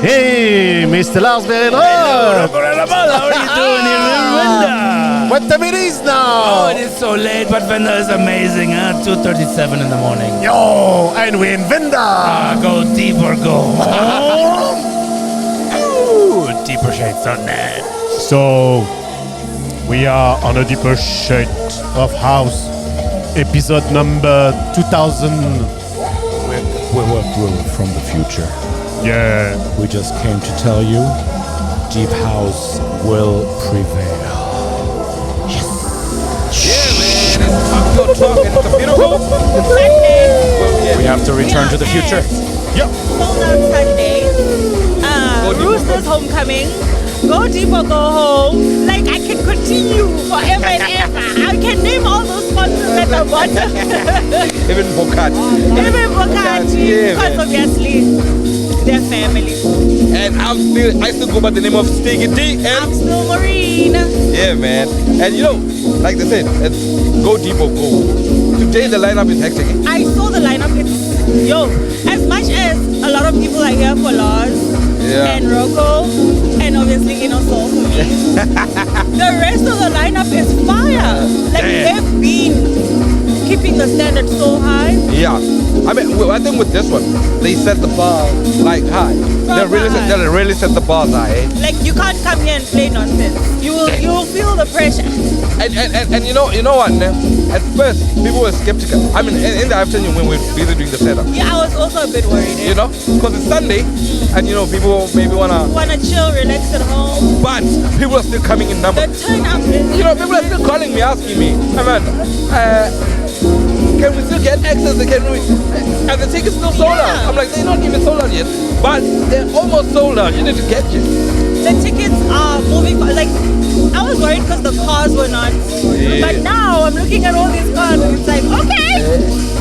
Hey, Mr. Lars Behrenroth. Hello, Rocco, Rodamaal. How are you doing here in Vinda? What time it is now? Oh, it is so late, but Vinda is amazing, huh? 2:37 in the morning. Yo, and we're in Vinda. Go deep or go home. Ooh, deeper shades on that. So, we are on a deeper shade of house. Episode number 2000. We're from the future. Yeah. We just came to tell you, Deep House will prevail. Yeah, man. It's talk. It's a beautiful. We have to return to the future. Yep. Sold out Sundays. Rooster's homecoming. Go deep or go home. Like I can continue forever and ever. I can name all those sponsors at the bottom. Even Bokati. Even Bokati, Yeah, because man. obviously they're family. And I still go by the name of Sticky D. I'm And still Marine. yeah, man. And you know, like they said, it's go deep or go. Today the lineup is hectic. I saw the lineup. As much as a lot of people are here for Lars and Rocco, and obviously Soul for me, the rest of the lineup is fire. Like they've been keeping the standard so high. Yeah. I mean, I think with this one, they set the bar like high. They really set the bars high. Eh? Like you can't come here and play nonsense. You will feel the pressure. And you know what? Né? At first, people were skeptical. I mean, in the afternoon when we were busy doing the setup. Yeah, I was also a bit worried. You know, because it's Sunday, and people maybe wanna chill, relax at home. But people are still coming in numbers. The turn up is. People are still calling me, asking me, Amanda, can we still get access? And the tickets still sold out. I'm like, they're not even sold out yet, but they're almost sold out. You need to get it. The tickets are moving. Like I was worried because the cars were not. Yeah. But now I'm looking at all these cars and it's like, okay,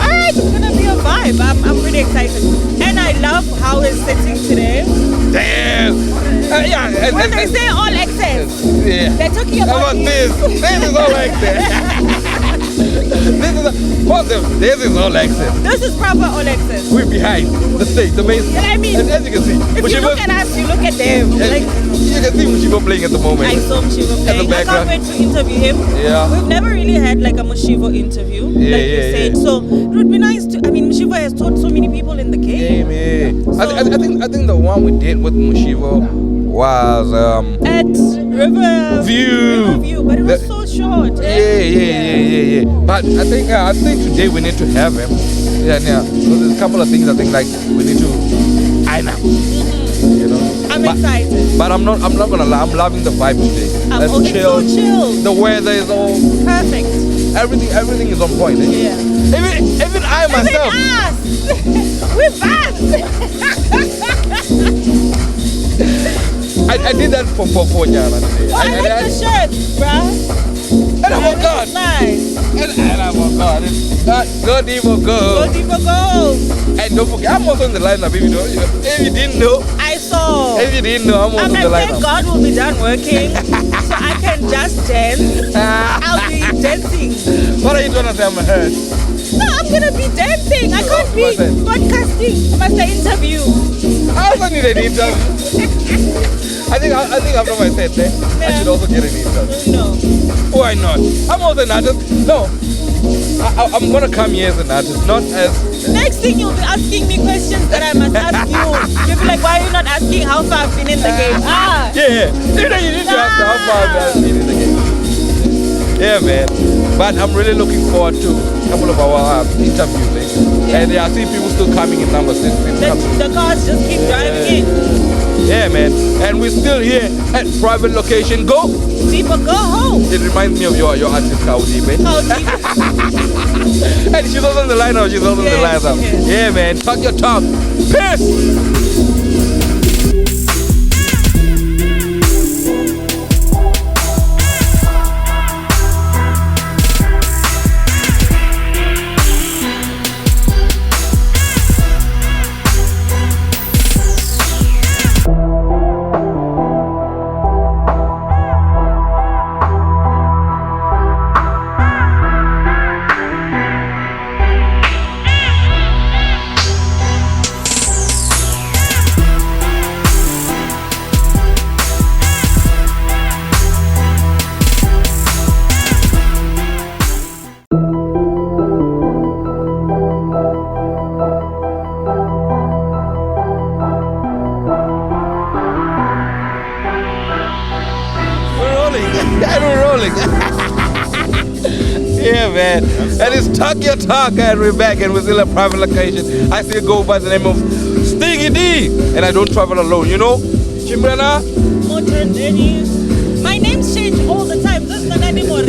all right, it's gonna be a vibe. I'm pretty excited, and I love how it's sitting today. Damn. Yeah. When they say all access, yeah. they're talking about this. This is all access. This is all access. This is proper all access. We're behind the stage, the main. Yeah, I mean, and as you can see, if you look at us, you look at them. Like you can see Mshivo playing at the moment. I saw Mshivo At the playing. I can't background. wait to interview him. Yeah. We've never really had like a Mshivo interview, like you said. So it would be nice to. I mean, Mshivo has taught so many people in the game. I think the one we did with Mshivo was at Riverview, but it was so short. Yeah. But I think today we need to have him. Yeah. So there's a couple of things I think like we need to iron out. You know. I'm excited. But I'm not gonna lie. I'm loving the vibe today. Let's chill. It's so chill. The weather is all perfect. Everything is on point. Eh? Yeah. Even I myself. Even us. We're back. I did that for Nyana today. I like the shirt, bruh. And I forgot. Nice. And I forgot. Go deep or go. Go deep or go. And don't forget, I'm also in the lineup. If you didn't know. I saw. If you didn't know, I'm also in the lineup. Thank God we'll be done working, so I can just dance. I'll be dancing. What are you trying to say? I'm hurt. No, I'm gonna be dancing. I can't be podcasting. I must interview. I also need an interview. I think after my set, I should also get an interview. No. Why not? I'm also an artist. No. I'm gonna come here as an artist, not as. Next thing you'll be asking me questions that I must ask you. You'll be like, why are you not asking how far I've been in the game? Yeah. You need to ask how far I've been in the game. Yeah, man. But I'm really looking forward to a couple of our interviews. And I see people still coming in numbers. The cars just keep driving in. Yeah, man. And we're still here at private location. Go deep or go home. It reminds me of your artist, How Deep, eh? How Deep. And she's also in the lineup. Yeah, man. Talk your talk. Peace. And we're rolling. Yeah, man. And it's Talk Your Talk, and we're back, and we're still at private location. I still go by the name of Stingy D, and I don't travel alone, you know? Chimbrana? My names change all the time. This is not anymore.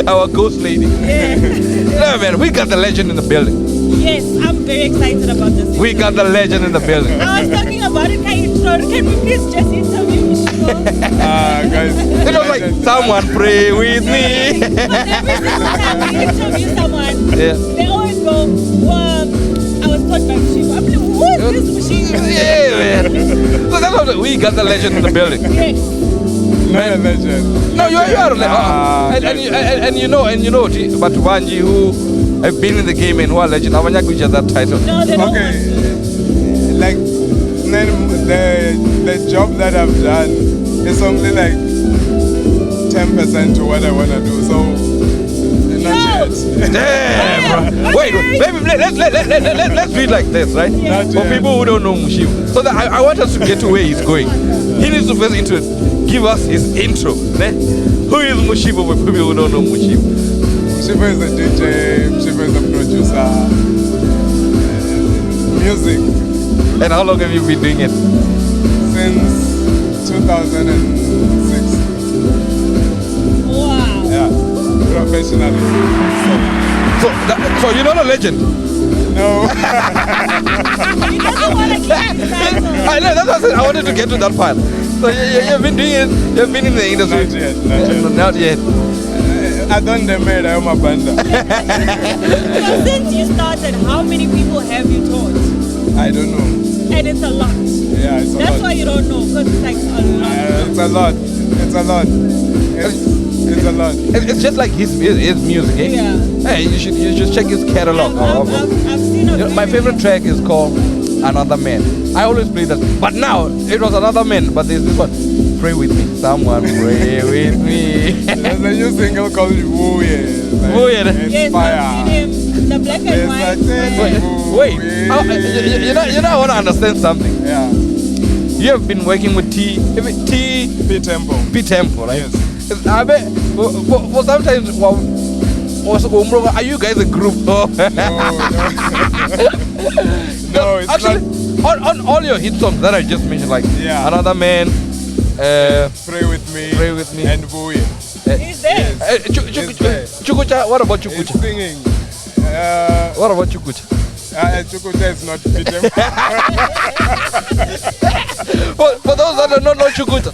Our ghost lady. Yeah. Yeah, man, we got the legend in the building. Yes, I'm very excited about this. We got the legend in the building. I was talking about it. Can we please just interview Mshivo? Guys. It was like, someone pray with me. But every single time we interview someone, Yeah. they always go, well, I was taught by Mshivo. I'm like, what is Mshivo? Yeah, man. So that's how we got the legend in the building. Yes. Not a legend. No, you are a legend. And you know, but Vanji who have been in the game and who are legend, I want to give that title. No, they don't Okay. want to. Like, the job that I've done is only like 10% to what I want to do. So, not yet. Damn, bro. Wait, maybe let's do it like this, right? Yeah. Not For yet. people who don't know Mshivo. So that I want us to get to where he's going. He needs to first give us his intro. Ne? Who is Mshivo for people who don't know Mshivo? Mshivo is a DJ, Mshivo is a producer. Music And how long have you been doing it? since 2006. Wow. Yeah, professionally. So you're not a legend. No. He doesn't want to keep his title. I know, that's what I said. I wanted to get to that part. So you've been doing it. You've been in the industry. Not yet. Not yet. I done the made I am a banda. So since you started, how many people have you taught? I don't know. And it's a lot. Yeah, it's a That's lot. why you don't know, because it's like a lot. It's a lot. It's a lot. It's a lot. It's just like his music, eh? Yeah. Hey, you should check his catalog. I've seen a My favorite track is called Another Man. I always play that. But now, it was Another Man, but there's this one. Pray with me. Someone pray with me. There's a new single called Woo Yeah. Woo Yeah. It's Yes, fire. I've seen him. The black and It's white. like Wait. You know, I want to understand something. Yeah. You have been working with P Tempo. Tempo, right? Yes. I bet for sometimes, are you guys a group? No, it's Actually, not. on all your hit songs that I just mentioned, like Yeah. Another Man, Pray with me. Pray with me. And Woo Yeah. He's there. Chukucha, what about It's Chukucha? singing. What about Chukucha? Chukucha is not P Tempo. For those that don't know Chukucha,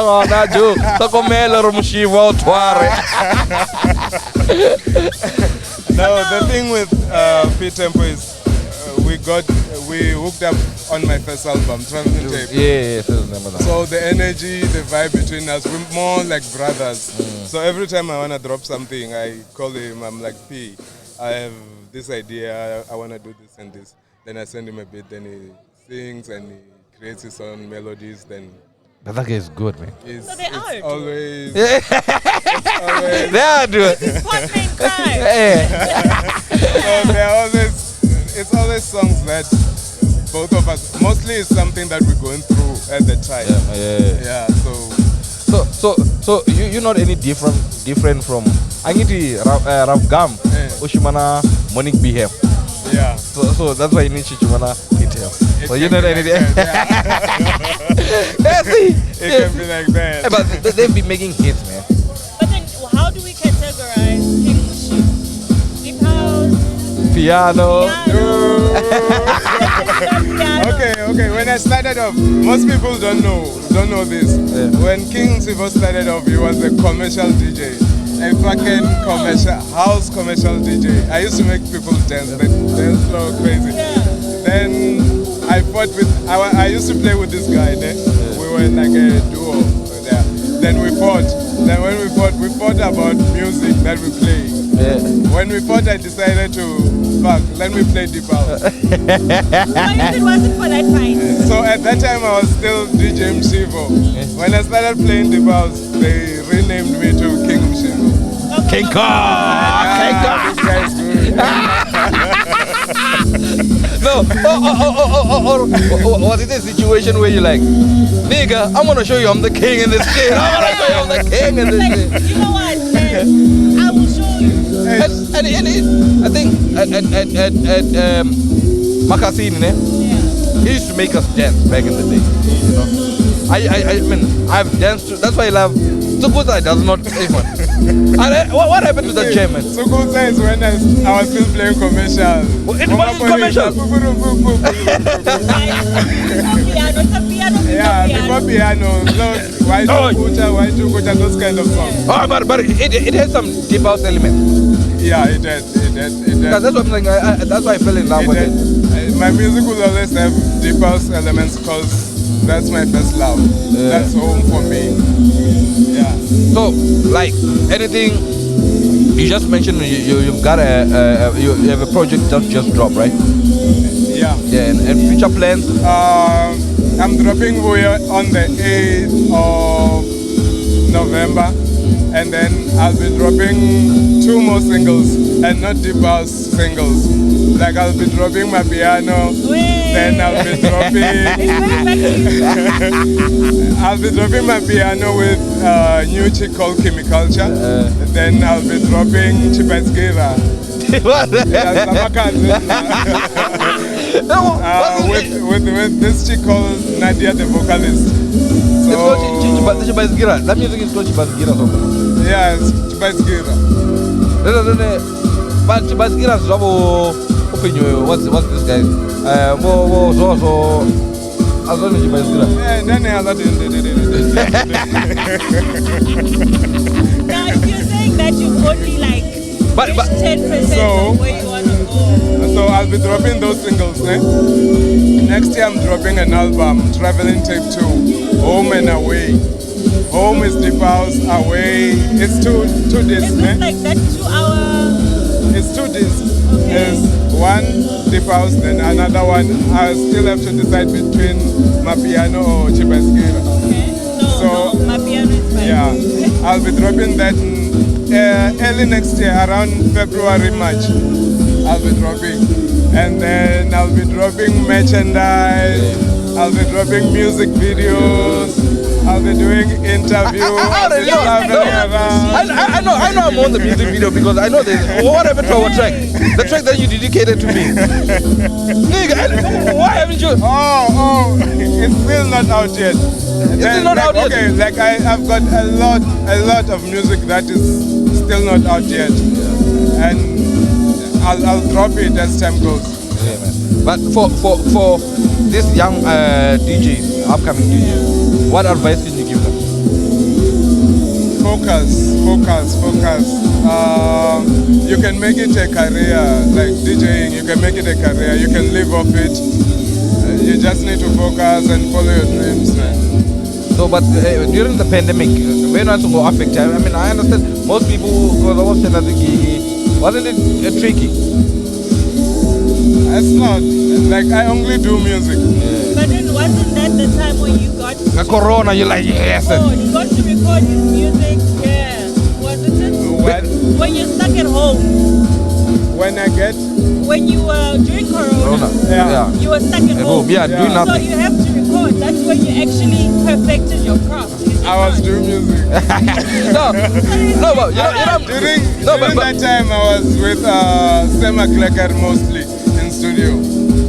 wana jo, takomela Mshivo tware. No, the thing with P Tempo is we hooked up on my first album, Traveling Tape. Yes, I remember that. So the energy, the vibe between us, we're more like brothers. So every time I want to drop something, I call him, I'm like, P, I have this idea, I want to do this and this. Then I send him a bit, then he sings and he creates his own melodies, then But that guy is good, man. it's, So they it's are. always, Yeah, always, they are doing. Partner in crime. Yeah. so they're always, it's always songs that both of us, mostly it's something that we're going through at the time. Yeah, So you're not any different from Angiti Raf Gam Ushimana Monique Behave. yeah. So that's why you need Chichimana detail. So you're not any. It can be like that. But they've been making hits, man. But then, how do we categorize King Mshivo? Deep house, Piano. Okay. When I started off, most people don't know this. Yeah. When King Mshivo started off, he was a commercial DJ, a fucking house commercial DJ. I used to make people dance. They dance so crazy. Yeah. Then I used to play with this guy. Then we were like a duo. There. Then we fought. Then when we fought about music that we play. Yeah. When we fought, I decided to let me play deep house. Why if it wasn't for that fight? So at that time I was still DJ Mshivo. When I started playing deep house, they renamed me to King Mshivo. King Kong. This guy's good. No. Or was it a situation where you're like, nigga, I'm gonna show you I'm the king in this shit. I'm gonna show you I'm the king in this Like, shit. you know what? I will show you. And I think at Makasini, Yeah. he used to make us dance back in the day. You know, I mean, I've danced to. That's why I love. Sukuta does not. What happened to the German? Sukuta is when I was still playing commercial. It was commercial. Yeah, before piano. So, why Sukuta, those kind of songs. Oh, but it had some deep house elements. Yeah, it did. That's what I'm saying. That's why I fell in love with it. My music will always have deep house elements because that's my first love. Yeah. That's home for me. Yeah. So, like anything, you just mentioned you've got you have a project that just dropped, right? Yeah. Yeah, and future plans? I'm dropping Wuya on the 8th of November, and then I'll be dropping 2 more singles, and not deep house singles. Like I'll be dropping my piano, then I'll be dropping my piano with a new chick called Kimi Culture. Then I'll be dropping Chibatsgira. With this chick called Nadia, the vocalist. It's called Chibatsgira. That music is called Chibatsgira. Yeah, it's Chibatsgira. But Chibatsgira is what's this guy? Now, if you're saying that you only like But 10% of where you want to go. So I'll be dropping those singles. Next year I'm dropping an album, Traveling Tape 2, Home and Away. Home is deep house, away. It's two discs. Is it like that 2 hour? It's 2 discs. Okay. There's one deep house, then another one. I still have to decide between my piano or Chibatsgira. Okay. So my piano is fine. Yeah, I'll be dropping that early next year, around February, March. I'll be dropping. And then I'll be dropping merchandise. I'll be dropping music videos. I'll be doing interviews. I know I'm on the music video because I know this. What happened to our track? The track that you dedicated to me. Nigga, why haven't you? Oh, it's still not out yet. It's still not out yet? Okay, like I've got a lot of music that is still not out yet. And I'll drop it as time goes. Yeah, man. But for this young DJs, upcoming DJs, what advice can you give them? Focus. You can make it a career, like DJing, you can make it a career, you can live off it. You just need to focus and follow your dreams, man. So, but during the pandemic, when was it affect? I mean, I understand most people, because I was saying, wasn't it tricky? It's not. Like, I only do music. But then wasn't that the time when you got The corona, you're like, yes. you got to record his music? Yeah. Wasn't it? What? When you're stuck at home. When you were during corona. Yeah. You were stuck at home. Yeah, doing So nothing. you have to record. That's when you actually perfected your craft. I was doing music. No, but you know, During but that time, I was with Sema Klecker mostly in studio.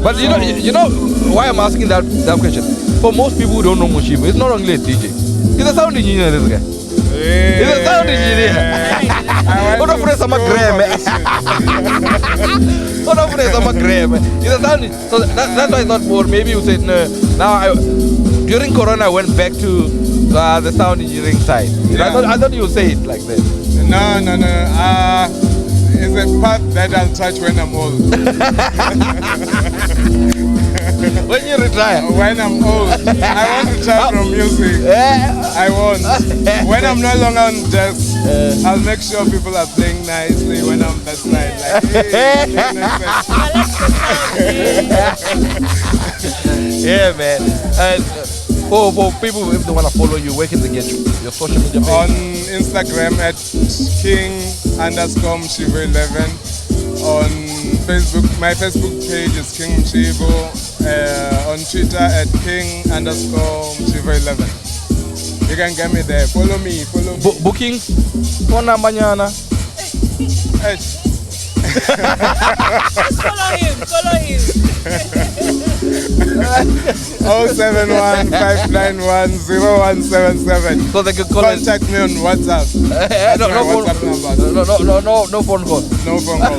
But you know why I'm asking that question? For most people who don't know Mshivo, it's not only a DJ. He's a sound engineer, this guy. He's a sound engineer. What a phrase, I'm a gram. What a phrase, I'm a gram. He's a sound engineer. So that's why I thought more. Maybe you said no. Now during Corona, I went back to the sound engineering side. Yeah. I thought you would say it like that. No. It's a path that I'll touch when I'm old. When you retire. When I'm old, I want to retire from music. I won't. When I'm no longer on desk, I'll make sure people are playing nicely when I'm that side. Like, hey, yeah, man. And for people, if they want to follow you, where can they get you? Your social media page? on Instagram at King_Mshivo11. On Facebook. My Facebook page is King Mshivo. On Twitter at King_Mshivo11. You can get me there. Follow me. Booking? Phone number nyana. Hey. Just follow him. 071-591-0177. So they can call Contact me on WhatsApp. No WhatsApp number. No phone call. No phone call.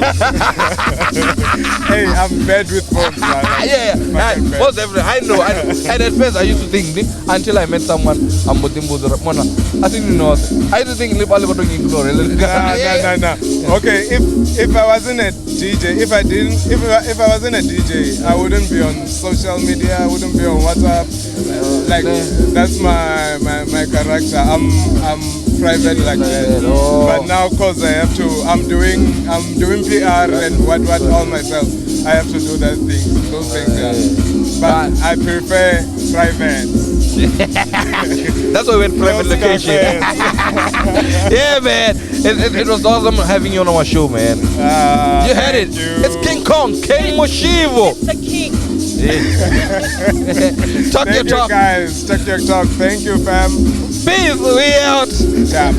Hey, I'm bad with phones, man. Yeah. Most everything. I know. And at first I used to think until I met someone. I'm with him. I think you know. I used to think No. Okay, if I wasn't a DJ, if I wasn't a DJ, I wouldn't be on social media. I wouldn't be on WhatsApp. That's my character. I'm private like that. But now, cause I'm doing PR and what all myself. I have to do those things. Yeah. But I prefer private. That's why we went private location. Yeah, man. It was awesome having you on our show, man. You had it. It's King Kong, King Mshivo. It's the king. Talk your talk. Guys. Talk your talk. Thank you, fam. Peace. We out. Yeah.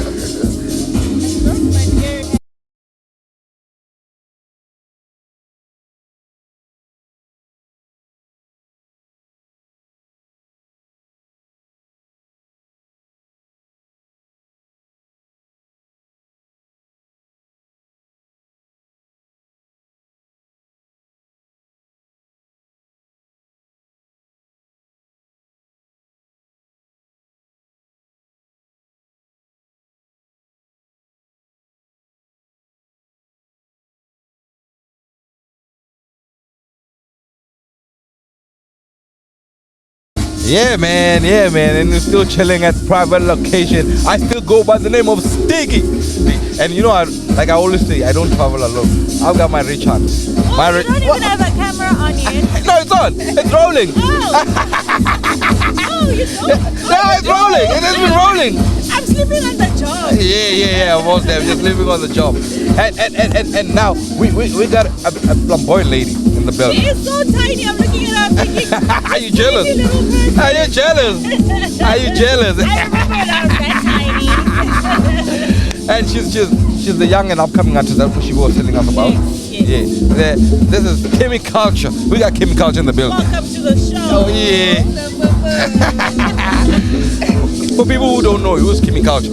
Yeah, man. And we're still chilling at private location. I still go by the name of Stiggy. And you know, I always say, I don't travel alone. I've got my rich hand. You don't even have a camera on it. No, it's on. It's rolling. Oh, you don't? No, it's rolling. It has been rolling. I'm sleeping on the job. Yeah. Most them just living on the job. And now we got a flamboyant lady in the building. She is so tiny. I'm looking at her thinking, Are you jealous? Are you jealous? Are you jealous? I remember when I was that tiny. And she's the young and upcoming artist that she was telling us about. Yes. Yeah. This is Kimi Culture. We got Kimi Culture in the building. Welcome to the show. Oh yeah. For people who don't know, who's Kimi Culture?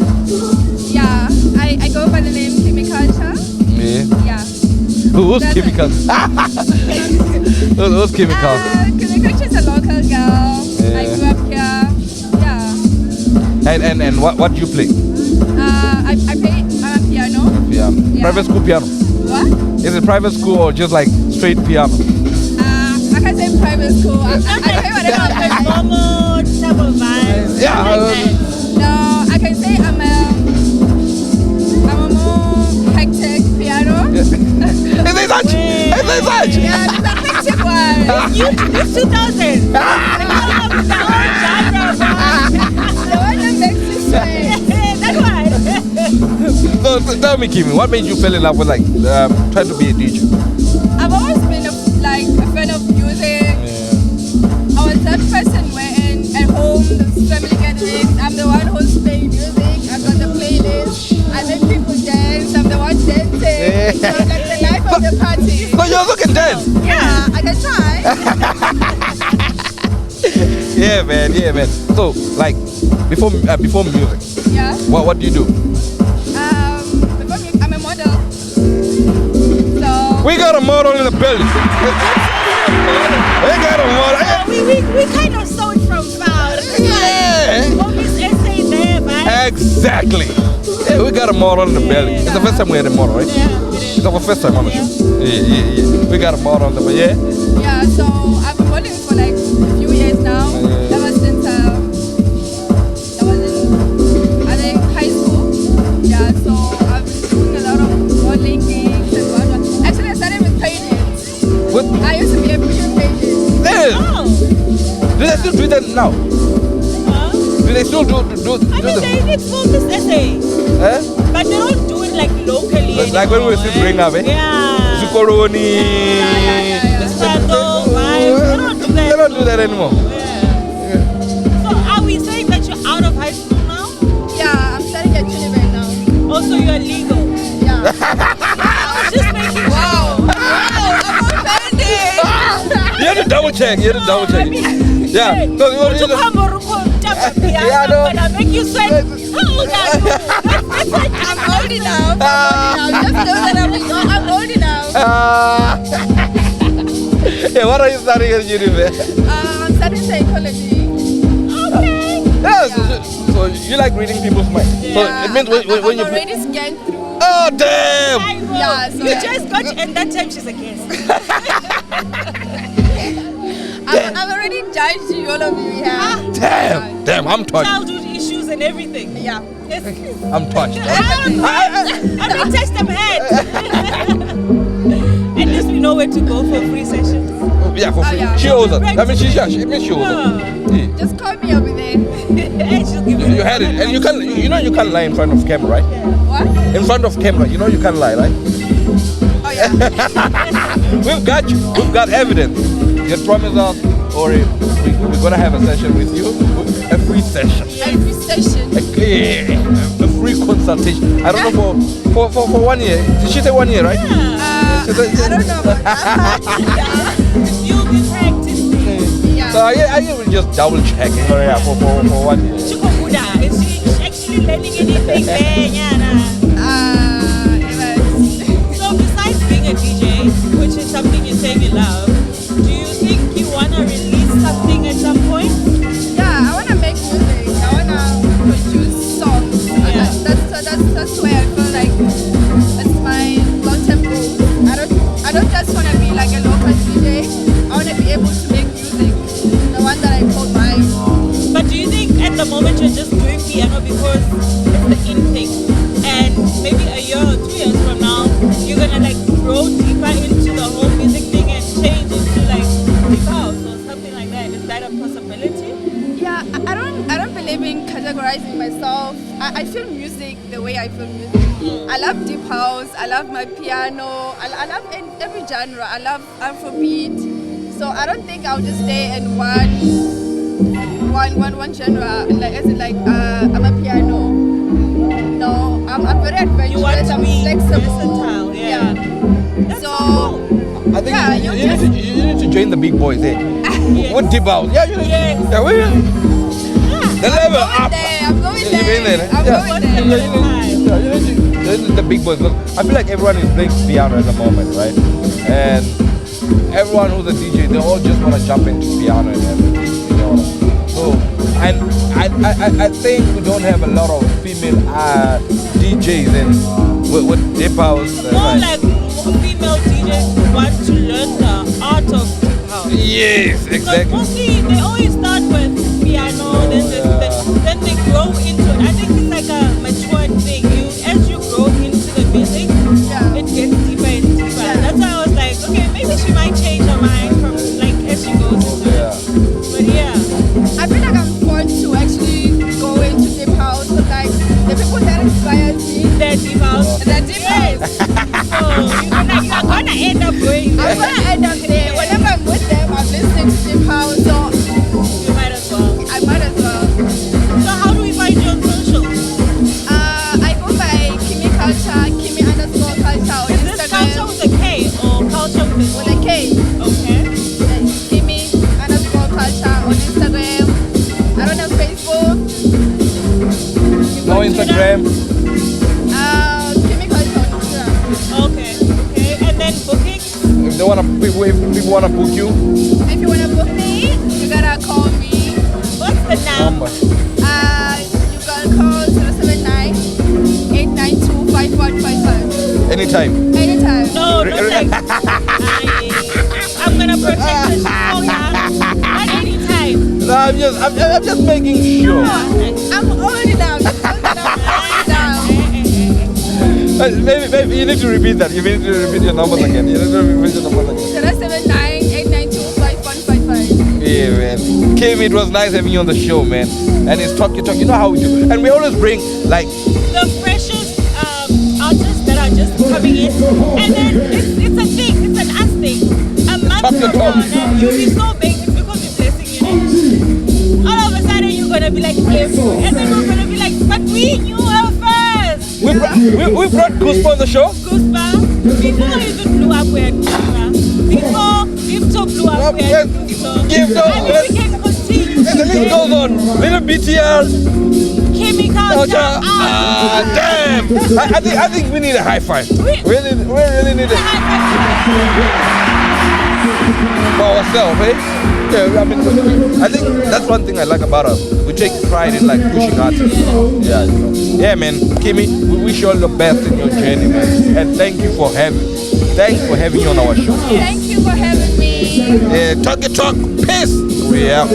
Yeah, I go by the name Kimi Culture. Yeah. Who's Kimi Culture? Who's Kimi Culture? Kimi Culture is a local girl. I grew up here. Yeah. And what do you play? I play piano. Yeah. Private school piano. What? Is it private school or just like straight piano? I can say private school. I play whatever I like. Normal type of vibe. Yeah. No, I can say I'm a more hectic piano. Is it such? Yeah, it's a hectic one. It's 2000. The one that makes you sweat. That's why. So tell me, Kimi, what made you fall in love with trying to be a DJ? I've always been a fan of music. I was that person wherein at home, the family gatherings, I'm the one who's playing music. I've got the playlist. I make people dance. I'm the one dancing. So like the life of the party. So you also can dance? Yeah, I can try. Yeah, man. So, like, before music, Yeah. what do you do? Before me, I'm a model. So We got a model in the building. We got a model. We kind of saw it from far. Yeah. Mommy's essay there, man. Exactly. Yeah, we got a model in the building. It's the first time we had a model, right? Yeah, It's our first time on the show. Yeah. We got a model on the yeah. yeah, so I've been modeling for like a few years now. Ever since I was in high school. Yeah, so I've been doing a lot of modeling gigs and whatnot. Actually, I started with pages. What? I used to be a video pages. Yeah. Oh. Do they still do that now? Huh? Do they still do I mean, they film this essay, Eh? but they don't do it like locally Like when we anymore, still bring up, eh? Yeah. Zuccoroni. The scandal vibes. They don't do that. They don't do that anymore. So are we saying that you're out of high school now? Yeah, I'm studying at uni right now. Also, you're legal. Yeah. I was just making Wow, I'm offended. You have to double check. Yeah. Hey, No, you want to yeah, I know. But I make you sweat. How old are you? I'm old enough. Just know that I'm old enough. Yeah, what are you studying at university? I'm studying psychology. Okay. Yeah, so you like reading people's minds. So it means when I'm you already scanned through. Oh damn! Yeah, so You just got, and that time she's a guest. I'm already judging all of you here. Damn, I'm touched. Childhood issues and everything. Yeah. Yes. I'm touched. I'm in test of head. At least we know where to go for a free session. Yeah, for free. yeah. She owes us. I mean, she owes us. Yeah. Just call me over there. And she'll give You had it, and you can't lie in front of camera, right? What? In front of camera, you can't lie, right? Oh yeah. We've got you. We've got evidence. You promised us, or we're gonna have a session with you, a free session, Every session. a free consultation. I don't know for 1 year. Did she say 1 year, right? I don't know about that. You'll be practicing. Yeah. So I will just double checking for 1 year. Chikobuda, is she actually learning anything there? So besides being a DJ, which is something you say you love, do you think you wanna release something at some point? Yeah, I wanna make music. I wanna produce songs. Yeah. That's where I feel like that's my long-term goal. I don't just wanna be like a local DJ. I wanna be able to make music, the one that I call mine. But do you think at the moment you're just doing piano because it's the in thing, and maybe a year or 2 years from now you're gonna like grow deeper into the whole music thing and change into like deep house or something like that? Is that a possibility? Yeah, I don't believe in categorizing myself. I feel music the way I feel music. I love deep house. I love my piano. I love every genre. I love Afrobeat. So I don't think I'll just stay in one genre. I'm a piano. No, I'm very adventurous. You want to I'm be flexible. versatile, yeah. That's So I think Yeah, you you need to join the big boys there. What deep out? Yeah, you need. Yes. Yeah, the level up. I'm going You've there. been there, I'm yeah. going Yeah, there. you need the big boys. Because I feel like everyone is playing piano at the moment, right? And everyone who's a DJ, they all just want to jump into piano and everything, So, and I think we don't have a lot of female DJs in with deep house. more like female DJs want to learn the art of deep house. Yes, Because exactly. mostly they always start with piano, then they grow into it. I think it's like a matured thing. As you grow into the music, it gets deeper and deeper. That's why I was like, okay, maybe she might change her mind from like as she goes into it. But yeah, I feel like I'm forced to actually go into deep house, but like the people that inspire me, that deep house. they're deep house. So you're gonna end up going there. I'm gonna end up there. Whenever I'm with them, I'm listening to deep house, so You might as well. I might as well. So how do we find you on social? I go by Kimi Culture, Kimi_culture on Is this culture Instagram with a K or culture with with a K. Okay. Kimi_culture on Instagram. I don't have Facebook. No Instagram. Kimi Culture on Instagram. Okay. And then booking? If people wanna book you, If you wanna book me, you gotta call me. What's the number? You can call 079-892-5155. anytime. Anytime. No, don't like. I'm gonna protect her. She's so young. At any time. No, I'm just making sure. I'm old enough. Maybe you need to repeat that. You need to repeat your numbers again. 079-892-5155. Yeah, man. Kim, it was nice having you on the show, man. And it's talk. You know how we do. And we always bring like The freshest artists that are just coming in. And then it's a thing, it's an us thing. A month from now, and you'll be so big, it's because we're blessing you. All of a sudden, you're gonna be like, and then we're gonna be like, but we knew her first. We brought Goosebumps on the show. Goosebumps. Before we even blew up, we had Goosebumps. Before Gifto blew up, we had Gifto. I mean, we can continue. And the list goes on. Little BTL. Kimi Culture. Damn! I think we need a high five. We really need a high five for ourselves, eh? Yeah, I mean, I think that's one thing I like about us. We take pride in like pushing artists. Yeah, you know. Yeah, man. Kimi, we wish you all the best in your journey, man. And thanks for having you on our show. Thank you for having me. Talk your talk. Peace. We out.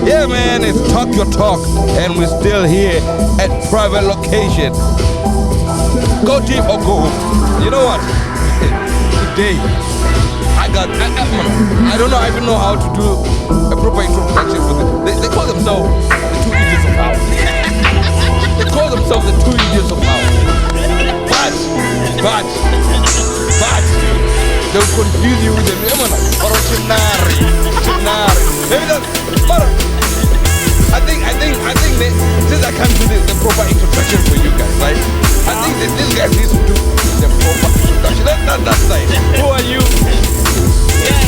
Yeah, man, it's Talk Your Talk, and we're still here at private location. Go deep or go home. You know what? Today, I don't know, I even know how to do a proper introduction with it. They call themselves the two idiots of house. They call themselves the two idiots of house. But, they'll confuse you with them. Maybe that's, but I think that since I can't do the proper introduction for you guys, right? I think that these guys need to do the proper introduction. That's not that side. Who are you? Yeah.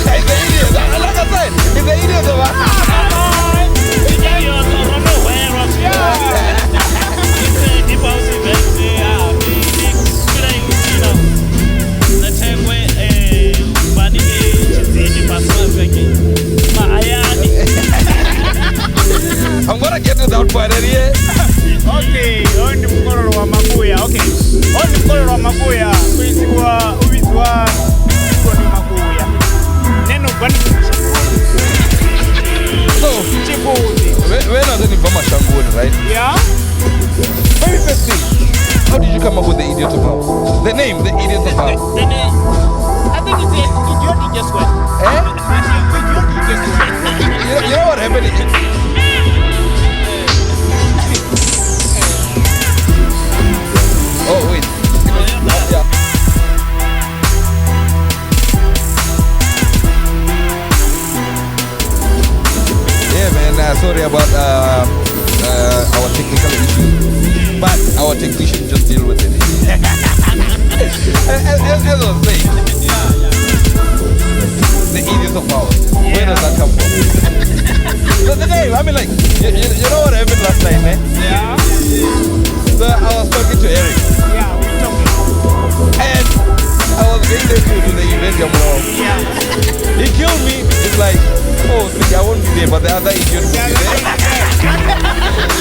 It's the idiot. Like I said, it's the idiot of us. I'm gonna get to that part here. Okay, on the mkololo wa makuya. Okay, on the mkololo wa makuya. Kuizwa makuya. Neno gani? So, we're not going to Bama Shangoni, right? Yeah. Very first thing, how did you come up with the Idiot of House? The name, the Idiot of House. The name. I think it's Idiot just went. You know what happened? Oh, wait. Yeah. Yeah, man. Sorry about our technical issues, but our technician just deal with it. as I was saying, the Idiot of House. Where does that come from? The name. I mean, like, you know what happened last night, man? Yeah. So I was talking to Eric. Yeah, we talking. And I was getting there to do the event. Yeah. He killed me. It's like, oh, see, I won't be there, but the other idiot will be there.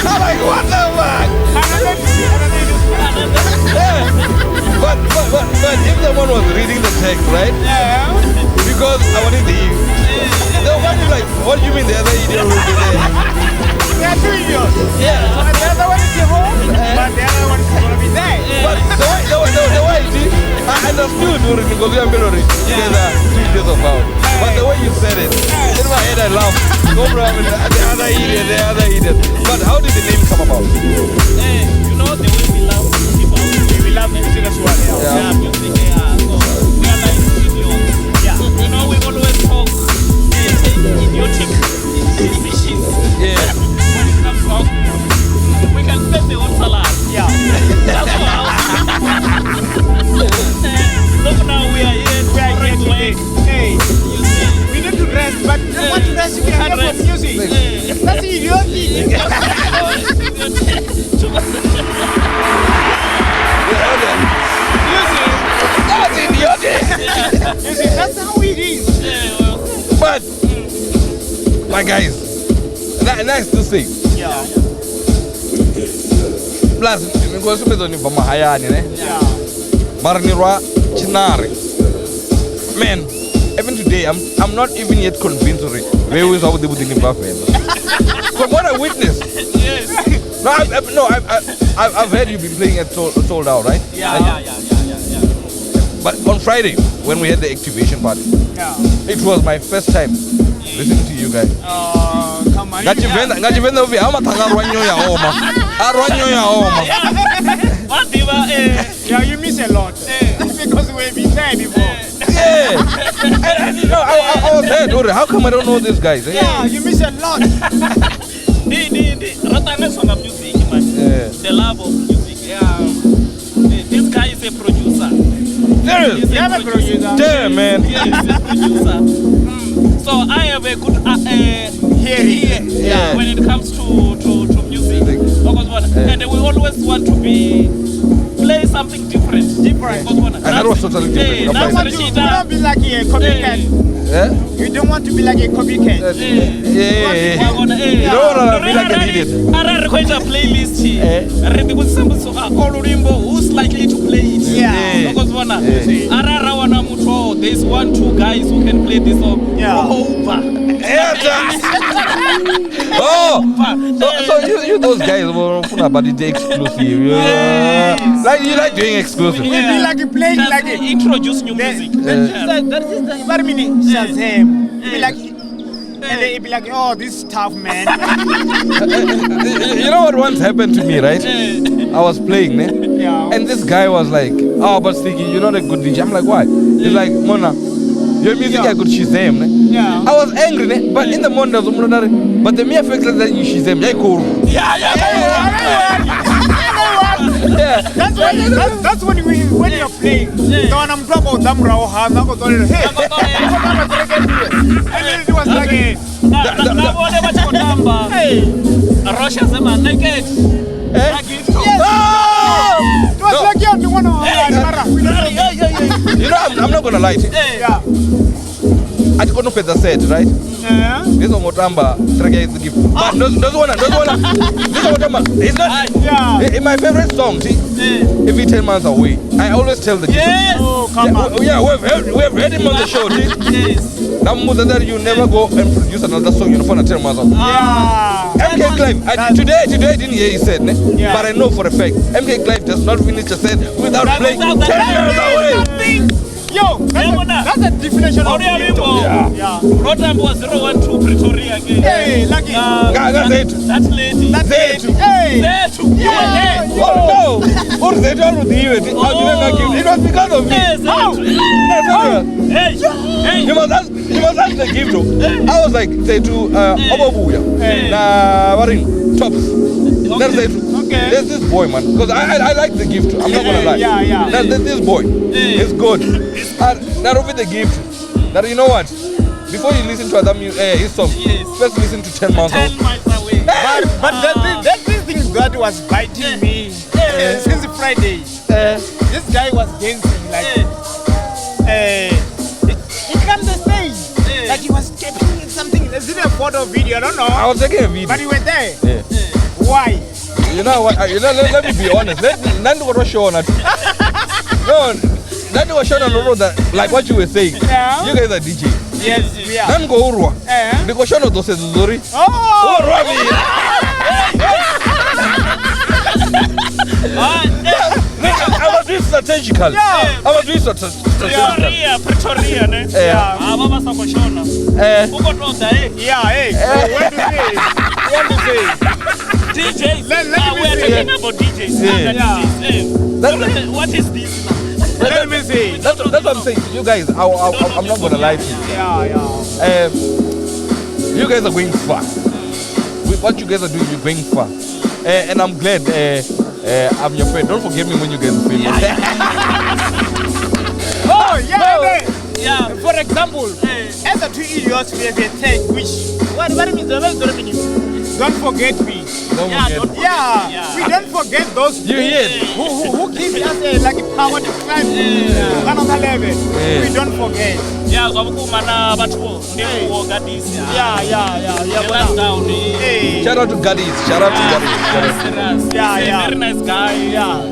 I'm like, what the fuck? Yeah. But if someone was reading the text, right? Yeah. Because I wanted to leave. The one is like, what do you mean the other idiot will be there? There are two idiots. Yeah. The other one is the home, but the other one is gonna be there. But the way I understood because we are military. There's a two idiots of house. But the way you said it, in my head I laughed. No problem. The other idiot. But how did the name come about? Hey, you know the way we love people. We love music as well. Yeah, music. Yeah, so we are like idiots. Yeah, you know we always talk. Say idiotic decisions. Yeah. When it comes out, we can spend the whole salad. Yeah. That's how. So now we are here. We are here today. Hey, you see, we need to rest, but what to rest? We are here for music. That's idiotic. That's idiotic. You see, that's how it is. Yeah, well. But my guys, nice to see. Yeah. Plus, because we don't from Mahayani, Yeah. Marinira Chinari. Man, even today, I'm not even yet convinced of it. Where was all the Buddha Buffet? From what I witnessed. Yes. No, I've heard you've been playing at sold out, right? Yeah. But on Friday, when we had the activation party, Yeah. it was my first time listening to you guys. Come on. Ngachivenda uvi amathanga rwanyoya oma. Arwanyoya oma. What diva? Yeah, you miss a lot. Because we've been there before. Yeah. And you know, I was there, dude. How come I don't know these guys? Yeah, you miss a lot. The song of music, man. Yeah. The love of music. Yeah. This guy is a producer. Serious? He's a producer. Damn, man. Yeah, he's a producer. So I have a good hearing when it comes to music. And we always want to play something different. And that was totally different. You don't want to be like a copycat. Yeah? You don't want to be like a copycat. Yeah. You don't want to be like an idiot. I request a playlist here. Who's likely to play it? Yeah. There's 1-2 guys who can play this song. Yeah. So you those guys about the exclusive. Like you like doing exclusive. We be like playing like introduce new music. That is the what meaning Shazam. Be like and they be like, oh, this is tough, man. You know what once happened to me, right? I was playing, and this guy was like, oh, but Sticky, you're not a good DJ. I'm like, why? He's like, Mona, your music I could Shazam. I was angry, but in the morning, but the mere fact that you Shazam, I cool. That's when you're playing. The one I'm talking about, it was like you know, I'm not gonna lie to you. I just got the set, right? This one Motamba, is the gift. But those one, this one it's not in my favorite song, see? Every 10 months away, I always tell the gift. Oh, come on. Yeah, we've heard him on the show, see? Now, that you never go and produce another song, you know, for 10 months away. MK Clive, today I didn't hear he said, but I know for a fact, MK Clive does not finish a set without playing 10 years away. Yo, that's a definition of Limbo. Yeah. Rodamaal was 012 Pretoria again. Hey, lucky. That's it. That lady. That's it. Hey. There too. You were there. Oh, no. What they told with you? It was because of me. Hey. You must ask the gift. I was like, they do Obabuya. What in? Tops. That's it. Okay. There's this boy, man. Because I like the gift. I'm not gonna lie. Yeah. There's this boy. It's good. Not over the gift. That you know what? Before you listen to his song, first listen to 10 miles away. 10 miles away. But that thing that was biting me since Friday. This guy was dancing like he climbed the stage like he was taking something. Is it a photo video? I don't know. I was taking a video. But he went there. Why? You know what? Let me be honest. None of us show on it. No, none of us show on the road that like what you were saying. Yeah. You guys are DJ. Yes, we are. None go urwa. The question of those is Zuri. Oh, I was doing strategically. I was doing strategically. Pretoria, ne? Yeah. Baba sakoshona. Ukotonda, When to say? DJs. We are talking about DJs. What is this now? Let me see. That's what I'm saying. You guys, I'm not gonna lie to you. Yeah. You guys are going far. What you guys are doing, you're going far. And I'm glad I'm your friend. Don't forget me when you guys are famous. Yeah. For example, as a 2 idiots, we have a tag which what means don't forget me. We don't forget those you hear who give us like a power to climb another level. We don't forget. Yeah, shout out to Gadis. Very nice guy.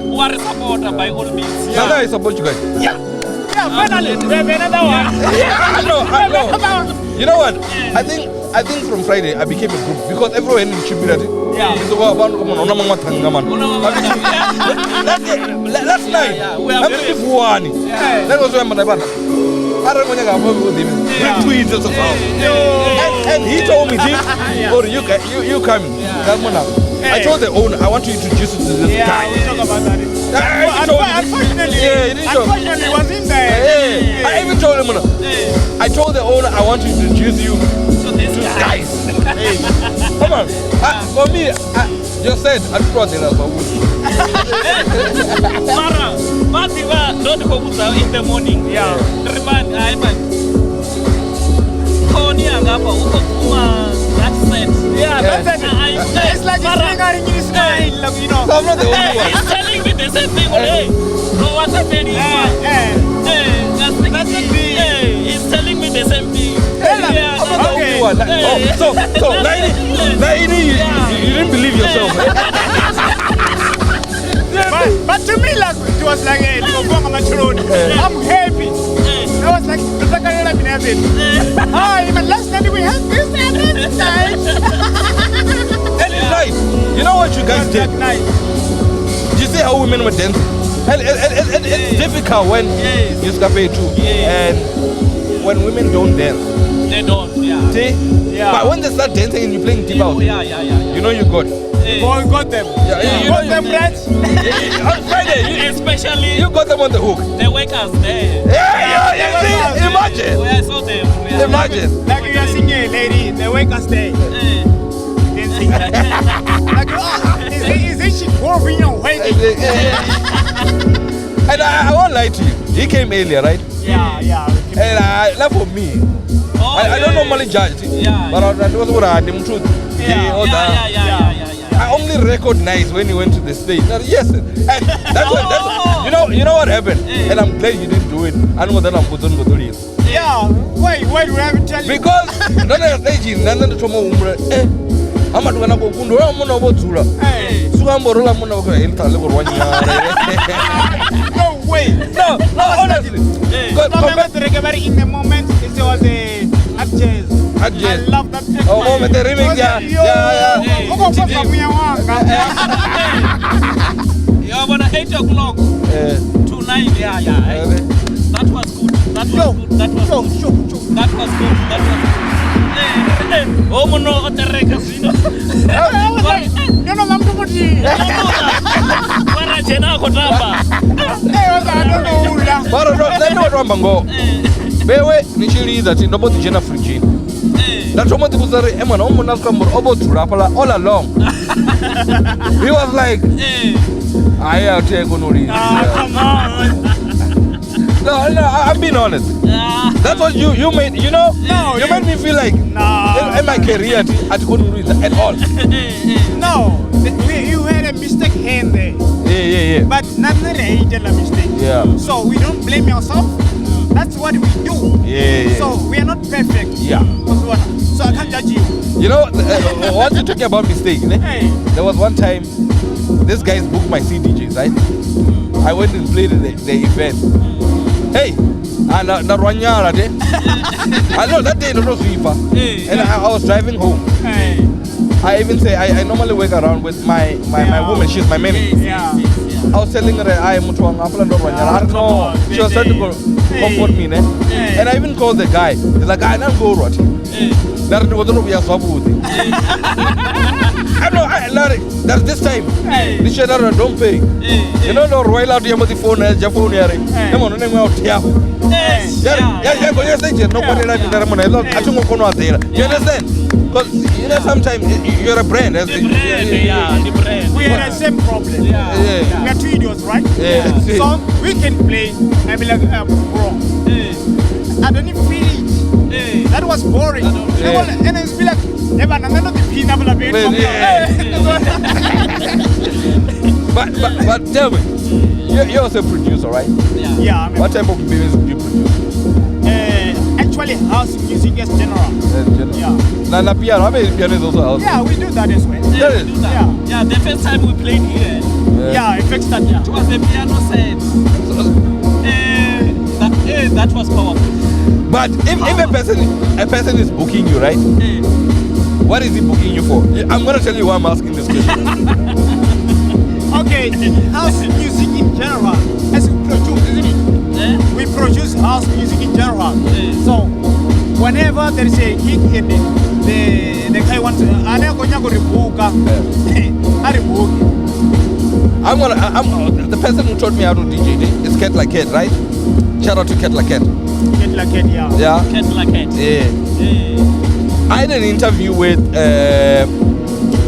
Who are a supporter by all means. Now I support you guys. Finally, we have another one. I know. You know what? I think from Friday I became a group because everyone in Chibirati. That's nice. We are that was when don't want to go with him. Yeah. We tweeted as well. And he told me, or you coming. Come on up. I told the owner, I want to introduce you to this guy. We'll talk about that. Unfortunately, he was in there. I even told him, I told the owner, I want to introduce you So this to guy. guys. Come on. For me, you said, I brought it up. Mara, Matiwa, don't go in the morning. Yeah. Remind, I'm Kony Angapa, Ukuma, that's it. Yeah, that's it. It's like he's fingering in his style, you know. So I'm not the only one. He's telling me the same thing. Hey, no, what's happening? That's it. He's telling me the same thing. I'm not the only one. So, Laini, you didn't believe yourself. But to me, like, it was like a Vonk I'm happy. I was like, the second year I've been having. Even last night we had this and this night. And it's nice. You know what you guys did? Did you see how women were dancing? And it's difficult when you escape too. And when women don't dance. They don't, See? Yeah. But when they start dancing and you're playing deep out, you know you got. Boy, got them. You got them, rats. On Friday, especially you got them on the hook. the wakers there. Yeah, see? Imagine. Where I saw them. Imagine. Like you are singing, lady, the wakers day. Dancing. Like, isn't she moving your way? And I won't lie to you. He came earlier, right? Yeah. And that for me. I don't normally judge, but that was what I did. I only recognize when he went to the stage. Yes, and that's you know what happened, and I'm glad you didn't do it. I know that I'm putting it. Yeah, why do I have to tell you? Because don't I stage none of the trauma umbre. I'm not gonna go kundo. I'm not about to. So I'm more. I'm not going to go one year. No way. No, honestly. In the moment, it was a jazz. I love that jazz. Oh, moment the remix, yeah. Yeah, but at 8 o'clock to 9, that was good. That was good. Oh, no, the records, you know. Bewe nichiliza ti ndobo tijena fridge. Ndatomo tikuzari emwana omona skwambo obo turapala all along. He was like, I take on come on. No, I'm being honest. That's what you made, you know? No, you made me feel like in my career I couldn't read at all. No, you had a mistake here and there. Yeah. But not a mistake. Yeah. So we don't blame ourselves. That's what we do. Yeah. So we are not perfect. Yeah. So I can't judge you. You know, once you're talking about mistake, there was one time this guys booked my CDJs, right? I went and played the event. Hey, and I know that day it was sweeper, and I was driving home. I even say I normally work around with my woman. She's my manager. Yeah. I was telling her I am mutuang. I don't know. She was trying to comfort me, and I even called the guy. He's like, I don't go rot. That was not be a swabudi. I know. That's this time. This shit don't pay. You know, no royal out here with the phone. Come on, no name out here. You understand? Because you know sometimes you're a brand. The brand. We had the same problem. We are 2 idiots, right? Yeah. So we can play and be like, bro, I don't even feel it. That was boring. And it's be like, but tell me, you're also a producer, right? Yeah. What type of music do you produce? Actually, house music is general. Yeah. Na piano, I mean, piano is also house. Yeah, we do that as well. Yeah, the first time we played here. Yeah, it fixed that. Yeah. It was the piano set. That was powerful. But if a person is booking you, right? What is he booking you for? I'm gonna tell you why I'm asking this question. Okay, house music in general, as we produce, isn't it? We produce house music in general. whenever there is a gig and the guy wants to rebuka, the person who taught me how to DJ is Cat Like Cat, right? Shout out to Cat Like Cat. Cat Like Cat, yeah. Yeah. Cat like it. Yeah. I had an interview with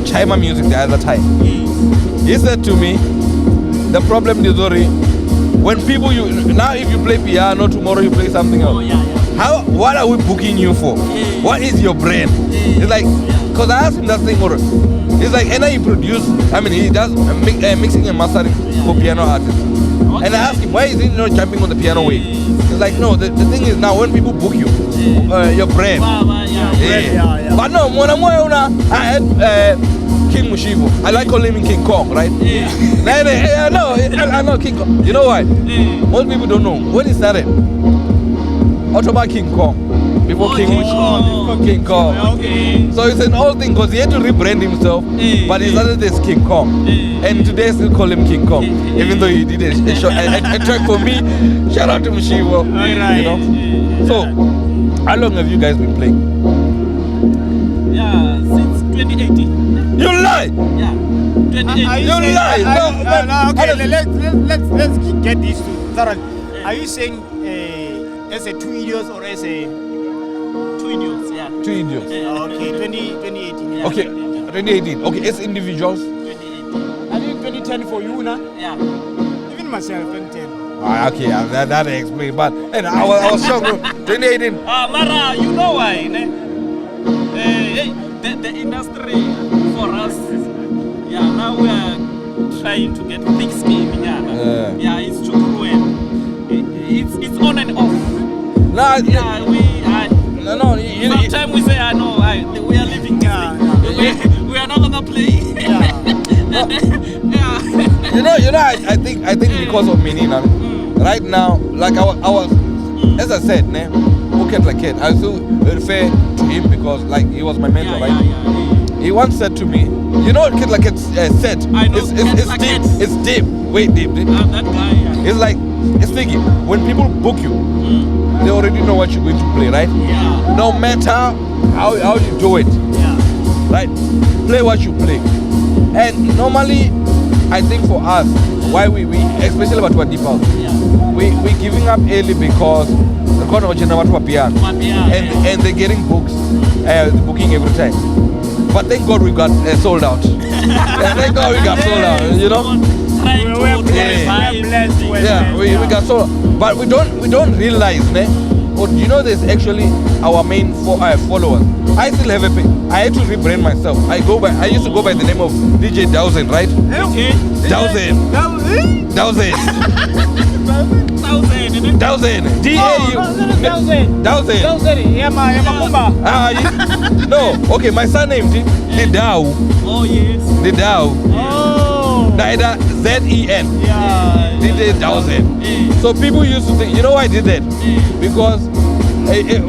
Chima Music the other time. He said to me, the problem is when people now if you play piano, tomorrow you play something else. Oh, yeah. What are we booking you for? What is your brand? It's like, cause I asked him that thing. It's like, and he he does mixing and mastering for piano artists. And I asked him, why is he not jumping on the piano wave? He's like, no, the thing is now when people book you, your brand. Yeah. But no, I had King Mshivo. I like calling him King Kong, right? I know King Kong. You know why? Most people don't know. When he started, Autobahn King Kong. Before King Mshivo. King Kong. Okay. So it's an old thing because he had to rebrand himself, but he started as King Kong. And today I still call him King Kong, even though he did a track for me. Shout out to Mshivo. Right. You know? So, how long have you guys been playing? Yeah, since 2018. You lie! Yeah. 2018. You lie! Okay, let's get this thoroughly. Are you saying as a 2 idiots or as a 2 idiots, yeah. 2 idiots. okay 2018? Yeah. Okay, 2018. Okay, as individuals. 2018. I think 2010 for you now. Yeah. Even myself 2010. Okay, that explains. But and I was shocked. 2018. Mara, you know why? The industry for us, now we are trying to get thick skin. Yeah, it's too cruel. It's on and off. Nah, Sometimes we say, we are living. We are not gonna play. I think because of Menina, right now, like I was, as I said, Cat Like Cat, I still refer to him because like he was my mentor, right? He once said to me, you know what Cat Like Cat said? I know, it's Cat deep, Like it's deep, way deep. That guy, It's like, it's sticky. When people book you, they already know what you're going to play, right? Yeah. No matter how you do it, right? Play what you play. And normally, I think for us, why we especially about what deep house, we giving up early because the corner of piano and they're getting books, booking every time. But thank God we got sold out. Thank God we got sold out. You know. We got sold out. But we don't realize, But you know, there's actually our main followers. I still have a page. I had to rebrand myself. I used to go by the name of DJ Dowsen, right? Okay. Dowsen. Dowsen. D-A-U. Dowsen. No. Okay, my surname the Dow. Oh yes. The Dow. Oh. Neither Z-E-N. Yeah. DJ Dowsen. So people used to think, you know why I did that? Because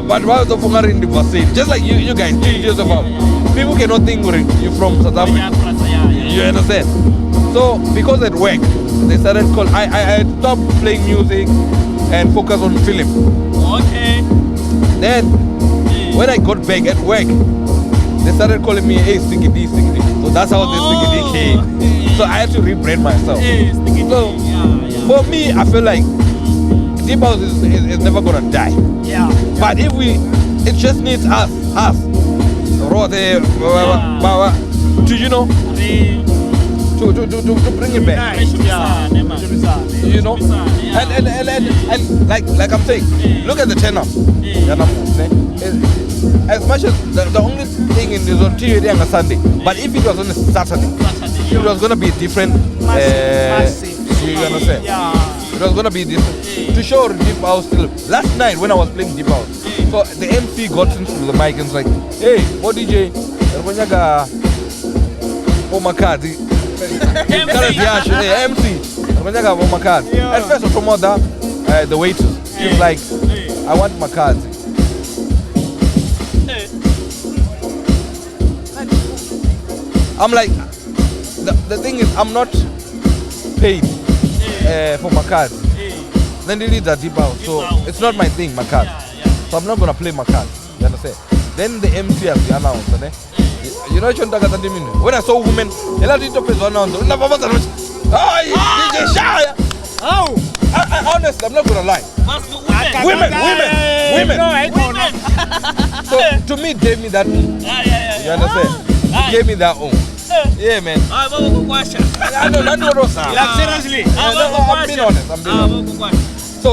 but why was the Vonk in the vaccine? Just like you guys, people cannot think you're from South Africa. You understand? So because at work, they started calling. I stopped playing music and focus on film. Okay. Then when I got back at work, they started calling me, hey, Sticky D. So that's how the Sticky D came. So I had to rebrand myself. So for me, I feel like Deep House is never gonna die. Yeah. But if it just needs us, Rodamaal, to bring it back. You know, and like I'm saying, look at the tenor. As much as the only thing in this on TV on a Sunday, but if it was on a Saturday, it was gonna be different. You understand? Yeah. It was gonna be different. To show Deep House still. Last night when I was playing Deep House, so the MC got into the mic and was like, hey, what DJ? MC. At first, from the waiters, he was like, I want Makazi. I'm like, the thing is, I'm not paid for Makazi. Then they did that Deep House, so it's not my thing, Makazi. So I'm not gonna play Makazi. You understand? Then the MC has the announce, ne? You know when I saw women, a lot of people announce. DJ Shaya. Oh! Honestly, I'm not gonna lie. Women. So to me, it gave me that. You understand? It gave me that. Yeah, man. I know that was Seriously. I'm being honest. So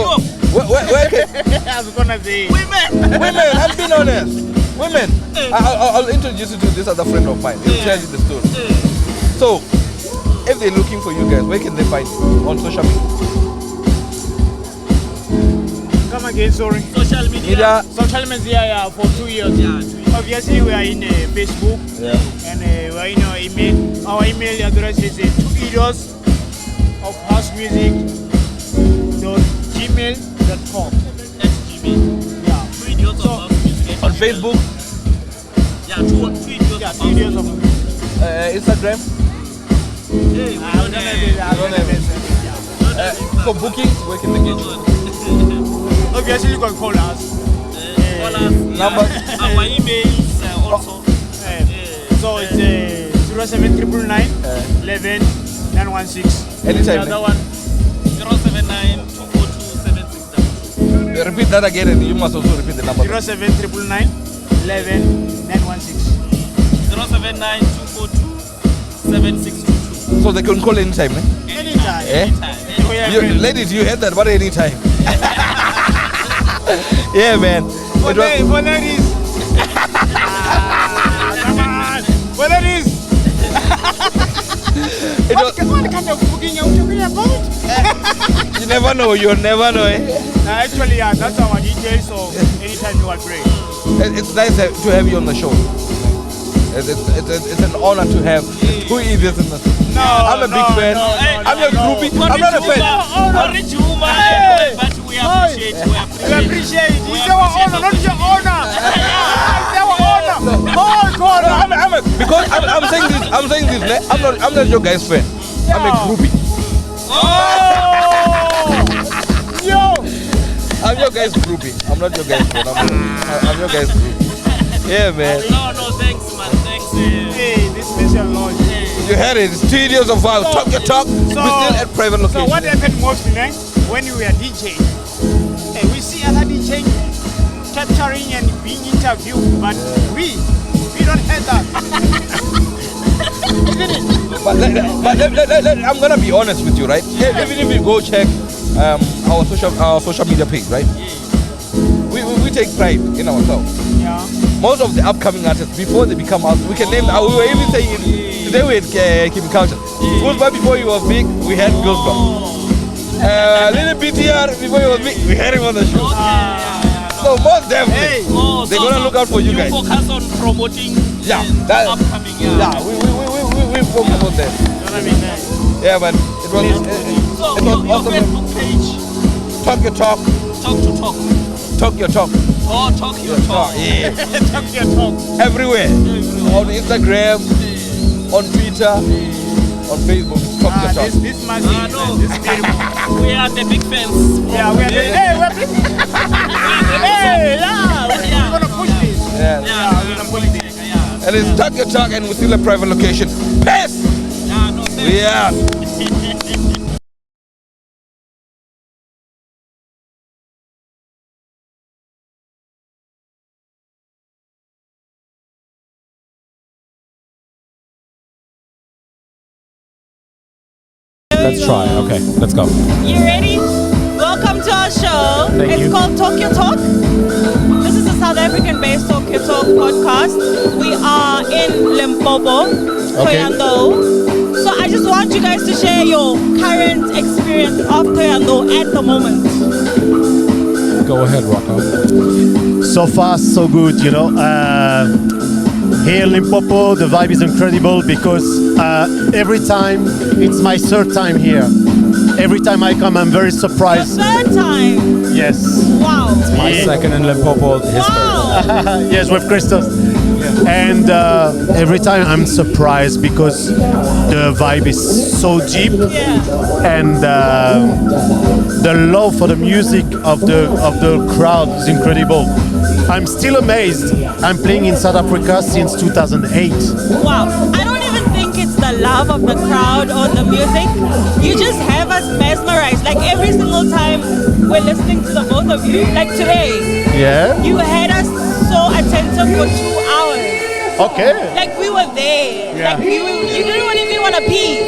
where can I was gonna say. women? I'm being honest. Women. I'll introduce you to this other friend of mine. He'll tell you the story. So if they're looking for you guys, where can they find you? On social media? Come again, sorry. Social media. Social media for 2 years. Obviously, we are in Facebook and we are in our email. Our email address is 2videosofhousemusic.gmail.com. That's Gmail. Yeah. 2 videos of house music. On Facebook? Yeah, 2 videos Yeah, of 2 videos of Instagram? Hey, I don't have it. For bookings, where can they get you? Obviously, you can call us. Call us. Number? Our emails also. So it's 07999 11 916. Anytime. The other one 079 242 76. Repeat that again, and you must also repeat the number. 07999 11 916. 079 242 7622. So they can call anytime, eh? Anytime. Ladies, you heard that, but anytime. Yeah, man. For ladies. Come on. For ladies. What kind of booking are you talking about? You never know. You'll never know, eh? Actually, that's our details, so anytime you are free. It's nice to have you on the show. It's an honor to have. Who is this? No, I'm a big fan. I'm your groupie. I'm not a fan. Rich woman, but we appreciate. We appreciate. It's our honor, not your honor. It's our honor. Oh God. Because I'm saying this. I'm not your guy's fan. I'm a groupie. Oh. Yo. I'm your guy's groupie. I'm not your guy's fan. I'm your guy's groupie. Yeah, man. No, thanks, man. Thanks. Hey, this special launch. You heard it. It's 2 years of our talk your talk. We're still at private location. So what happened mostly when we were DJing? We see other DJing capturing and being interviewed, but we don't have that. Isn't it? But I'm gonna be honest with you, right? Even if you go check our social media page, right? We take pride in ourselves. Yeah. Most of the upcoming artists, before they become artists, we can name. We were even saying today we had Kimi Culture. Football before he was big, we had Goosebumps. Little BTR before he was big, we had him on the show. So most definitely, they're gonna look out for you guys. Focus on promoting. That upcoming. we focus on that. Yeah, but it was Your awesome. Facebook page. Talk your talk. Talk to talk. Talk your talk. Oh, talk your talk. Yeah. Talk your talk. Everywhere. On Instagram, on Twitter, on Facebook. Talk your talk. This massive, this beautiful. We are the big fans. Yeah, we are the we're big. We're gonna push this. Yeah. We're gonna push this. And it's Talk Your Talk, and we're still a private location. Peace! Yeah. Let's try. Okay, let's go. You ready? Welcome to our show. Thank you. Called Talk Your Talk. This is a South African-based Talk Your Talk podcast. We are in Limpopo, Thohoyandou. So I just want you guys to share your current experience of Thohoyandou at the moment. Go ahead, Rocco. So far, so good, you know. Here in Limpopo, the vibe is incredible because every time, it's my third time here. Every time I come, I'm very surprised. Your third time? Yes. Wow. My second in Limpopo. Wow. Yes, with Christos. And every time I'm surprised because the vibe is so deep, and the love for the music of the crowd is incredible. I'm still amazed. I'm playing in South Africa since 2008. Wow. I don't even think it's the love of the crowd or the music. You just have us mesmerized. Like every single time we're listening to the both of you, like today, Yeah? you had us so attentive for 2 hours. Okay. Like we were there. Like you didn't even want to pee.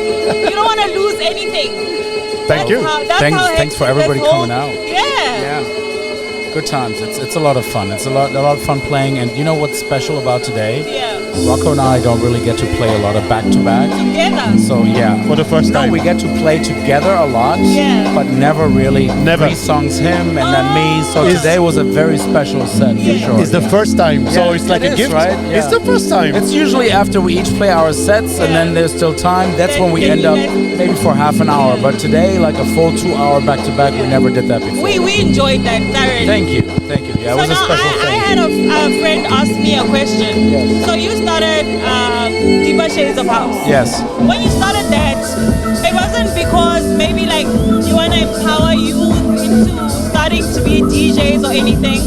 You don't want to lose anything. Thank you. Thanks for everybody coming out. Yeah. Good times. It's a lot of fun. It's a lot of fun playing. And you know what's special about today? Yeah. Rocco and I don't really get to play a lot of back-to-back. Together. So yeah. For the first time. No, we get to play together a lot. Yeah. But never really. Never. 3 songs him and then me. So today was a very special set for sure. It's the first time, so Yeah, it's like it a is, gift. right? Yeah. It's the first time. It's usually after we each play our sets and then there's still time. That's when we end up maybe for half an hour. But today, like a full 2 hour back-to-back, we never did that before. We enjoyed that thoroughly. Thank you. Yeah, it So was a now special I thing. had a friend ask me a question. Yes. So you started Deeper Shades of House. Yes. When you started that, it wasn't because maybe like you want to empower youth into starting to be DJs or anything,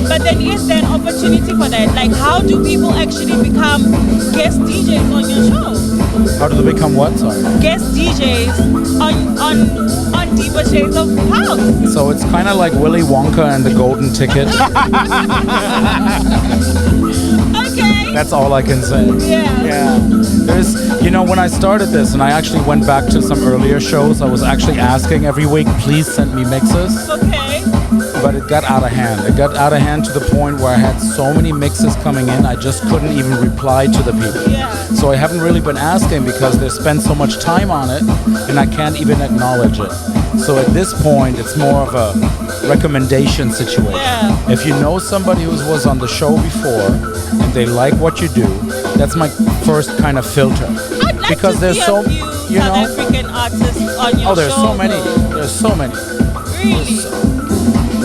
but then is there an opportunity for that? Like how do people actually become guest DJs on your show? How do they become what? Sorry. Guest DJs on Deeper Shades of House. So it's kind of like Willy Wonka and the Golden Ticket. Okay. That's all I can say. Yeah. There's, when I started this, and I actually went back to some earlier shows, I was actually asking every week, please send me mixes. Okay. But it got out of hand. It got out of hand to the point where I had so many mixes coming in, I just couldn't even reply to the people. Yeah. So I haven't really been asking because they spend so much time on it, and I can't even acknowledge it. So at this point, it's more of a recommendation situation. Yeah. If you know somebody who was on the show before and they like what you do, that's my first kind of filter. I'd like Because to there's see so, a few you South know, African artists on your oh, there's show. so many. There's so many. Really?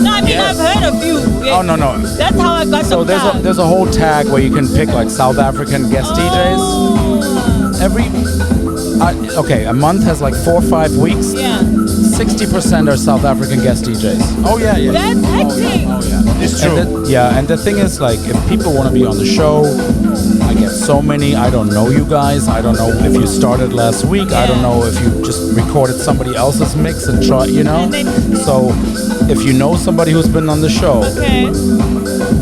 No, I mean Yes. I've heard a few. Oh no. That's how I got So them down. there's a whole tag where you can pick like South African guest DJs. Okay, a month has like 4 or 5 weeks. Yeah. 60% are South African guest DJs. Oh yeah. That's hectic. Oh yeah. It's true. And the thing is, like, if people want to be on the show, I get so many. I don't know you guys. I don't know if you started last week. I don't know if you just recorded somebody else's mix and try, And then- So if you know somebody who's been on the show, Okay.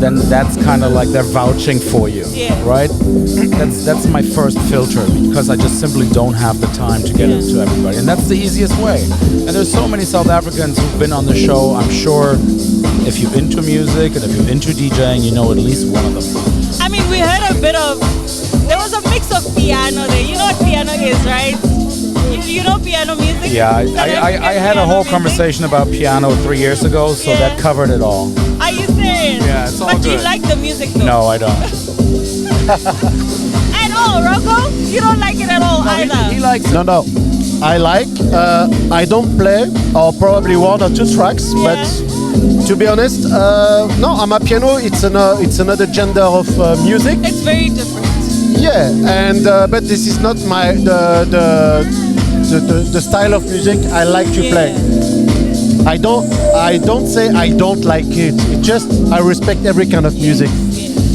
then that's kind of like they're vouching for you, Yeah. right? That's my first filter because I just simply don't have the time to get into everybody, and that's the easiest way. And there's so many South Africans who've been on the show. I'm sure if you're into music and if you're into DJing, you know at least one of them. I mean, we heard a bit of. There was a mix of piano there. You know what piano is, right? You know piano music. Yeah, South African I had a piano whole music? conversation about piano 3 years ago, so Yeah. that covered it all. Are you serious? Yeah, it's all But you good. like the music though? No, I don't. At all, Rocco? You don't like it at all either. He likes it. No. I like. I don't play, or probably 1 or 2 tracks, Yeah. but to be honest, no. I'm a piano. It's another gender of music. It's very different. Yeah, and but this is not my the style of music I like to play. I don't say I don't like it. It's just I respect every kind of music.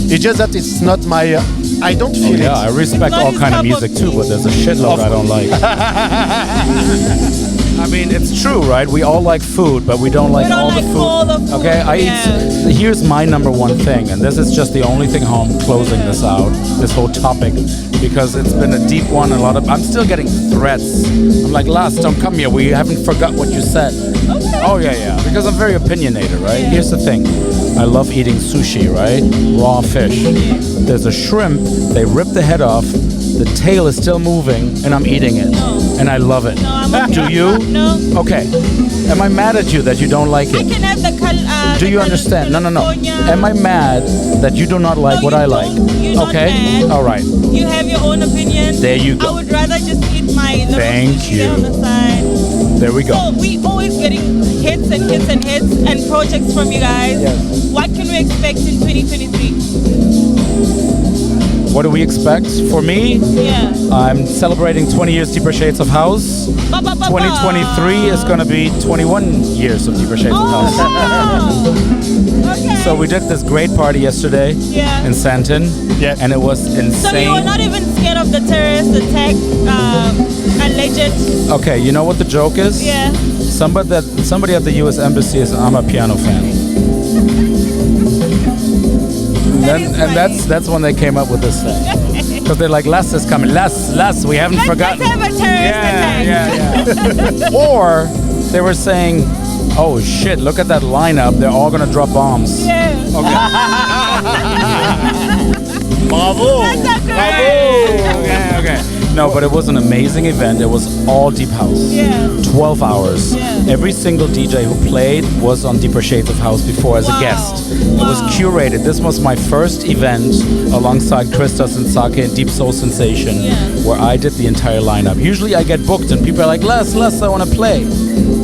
It's just that it's not my. I don't feel Yeah, I it. respect It's not all his kind of cup of music too, tea. but there's a shitload I don't like. I mean, it's true, right? We all like food, but we don't like don't all like the food. all the food, Okay, here's my number one thing, and this is just the only thing how I'm closing this out, this whole topic, because it's been a deep one. I'm still getting threats. I'm like, Lars, don't come here. We haven't forgot what you said. Okay. Oh yeah, because I'm very opinionated, right? Yeah. Here's the thing. I love eating sushi, right? Raw fish. There's a shrimp, they rip the head off, the tail is still moving, and I'm eating it. No. And I love it. No, I'm okay. Do you? No. Okay. Am I mad at you that you don't like I it? can have the Do you understand? No. Am I mad that you do not like No, what you I like? don't. You're not Okay? mad. All right. You have your own opinion. There you go. I would rather just eat my little Thank sushi you. on the side. There we go. So we always getting hits and hits and hits and projects from you guys. Yes. What can we expect in 2023? What do we expect? For me, Yeah. I'm celebrating 20 years Deeper Shades of House. 2023 is going to be 21 years of Deeper Shades of House. Oh. Okay. So we did this great party yesterday Yeah. in Santon. Yeah. And it was So you insane. were not even scared of the terrorist attack alleged? Okay, you know what the joke is? Yeah. Somebody at the U.S. Embassy is I'm a piano fan. And that's when they came up with this thing. Because they're like, Lars is coming. Lars, we haven't forgotten. Let's have a terrorist attack. Yeah. Or they were saying, oh shit, look at that lineup. They're all gonna drop bombs. Yeah. Bravo! Okay. No, but it was an amazing event. It was all deep house. Yeah. 12 hours. Yeah. Every single DJ who played was on Deeper Shades of House before as a guest. It was curated. This was my first event alongside Christos and Sake and Deep Soul Sensation, where I did the entire lineup. Usually I get booked and people are like, Les, I want to play.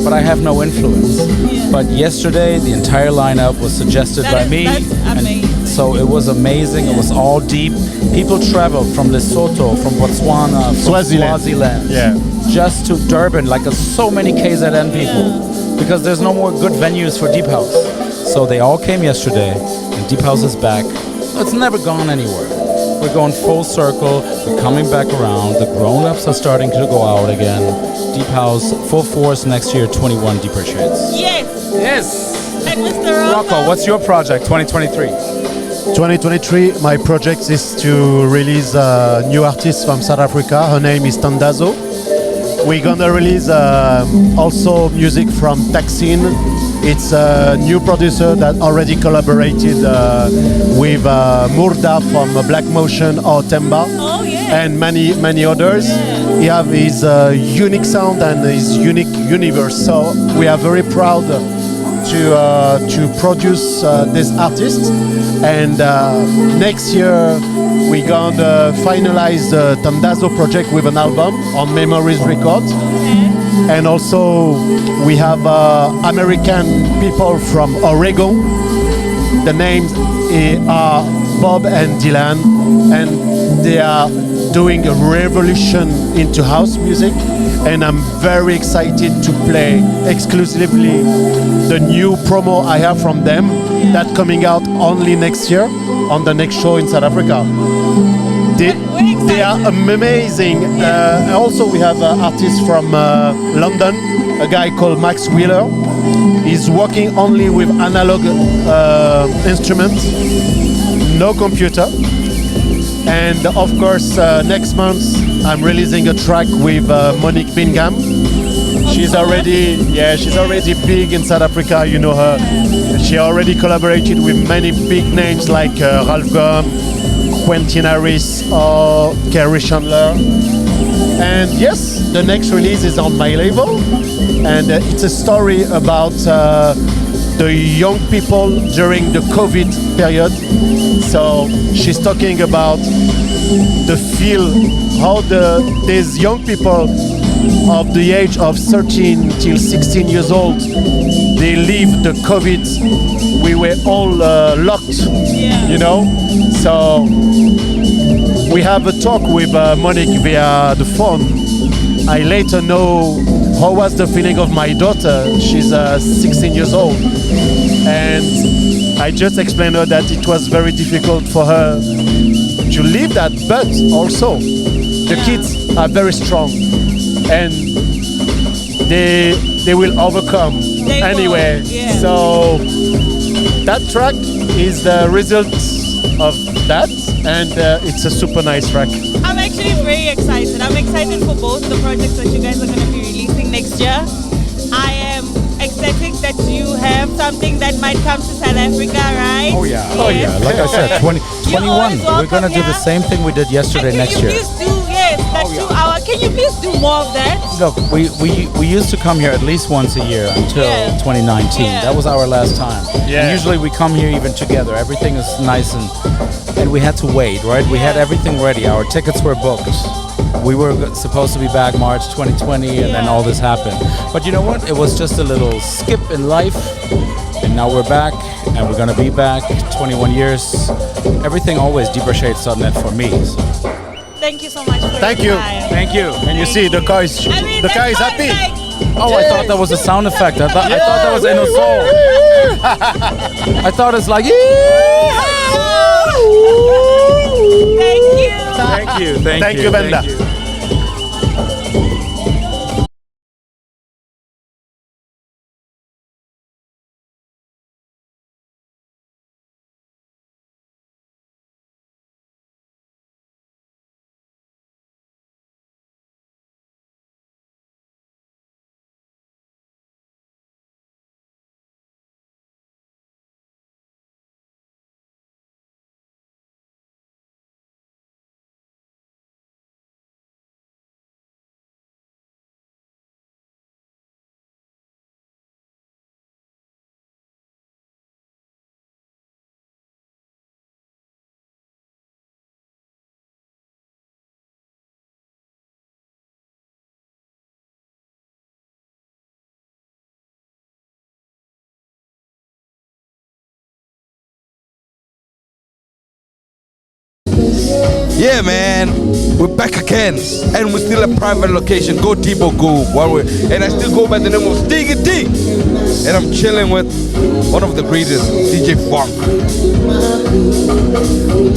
But I have no influence. Yeah. But yesterday, the entire lineup was suggested by me. That's amazing. So it was amazing. It was all deep. People traveled from Lesotho, from Botswana, from Swaziland, just to Durban, like so many KZN people, because there's no more good venues for deep house. So they all came yesterday, and deep house is back. It's never gone anywhere. We're going full circle. We're coming back around. The grown-ups are starting to go out again. Deep house, full force next year. 21 Deeper Shades. Yes. And Mr. Rocco, what's your project 2023? 2023, my project is to release a new artist from South Africa. Her name is Tandazo. We're gonna release also music from Taksin. It's a new producer that already collaborated with Murda from Black Motion or Temba, and many others. He have his unique sound and his unique universe. So we are very proud to produce this artist, and next year we're gonna finalize the Tandazo project with an album on Memories Records. And also we have American people from Oregon. The names are Bob and Dylan, and they are doing a revolution into house music, and I'm very excited to play exclusively the new promo I have from them, that coming out only next year on the next show in South Africa. They are amazing. Also we have artists from London, a guy called Max Wheeler. He's working only with analog instruments, no computer. And of course, next month I'm releasing a track with Monique Bingham. She's already big in South Africa. You know her. She already collaborated with many big names like Ralph Gum, Quentin Harris, or Kerry Chandler. And yes, the next release is on my label, and it's a story about the young people during the COVID period. So she's talking about the feel, how these young people of the age of 13 till 16 years old, they live the COVID. We were all locked, you know. So we have a talk with Monique via the phone. I later know how was the feeling of my daughter. She's 16 years old, and I just explained her that it was very difficult for her to live that, but also the kids are very strong, and they will overcome anyway. So that track is the result of that, and it's a super nice track. I'm actually very excited. I'm excited for both the projects that you guys are going to be releasing next year. I am ecstatic that you have something that might come to South Africa, right? Oh yeah, oh yeah. Like I said, 21. We're gonna do the same thing we did yesterday next year. Please do, that 2 hour. Can you please do more of that? Look, we used to come here at least once a year until 2019. That was our last time. And usually we come here even together. Everything is nice, and we had to wait, right? We had everything ready. Our tickets were booked. We were supposed to be back March 2020, and then all this happened. But you know what? It was just a little skip in life, and now we're back, and we're gonna be back 21 years. Everything always deepershades.net for me. So. Thank you so much for Thank your you. time. Thank you. And you see the car is happy. Like, Oh, I thought that was a sound effect. I thought that was Inner Soul. I thought it's like. Thank you. Thank you. Thank you, Benda. Yeah, man, we're back again, and we're still a private location. Go deep or go one way, and I still go by the name of Stiggy D, and I'm chilling with one of the greatest, DJ Vonk.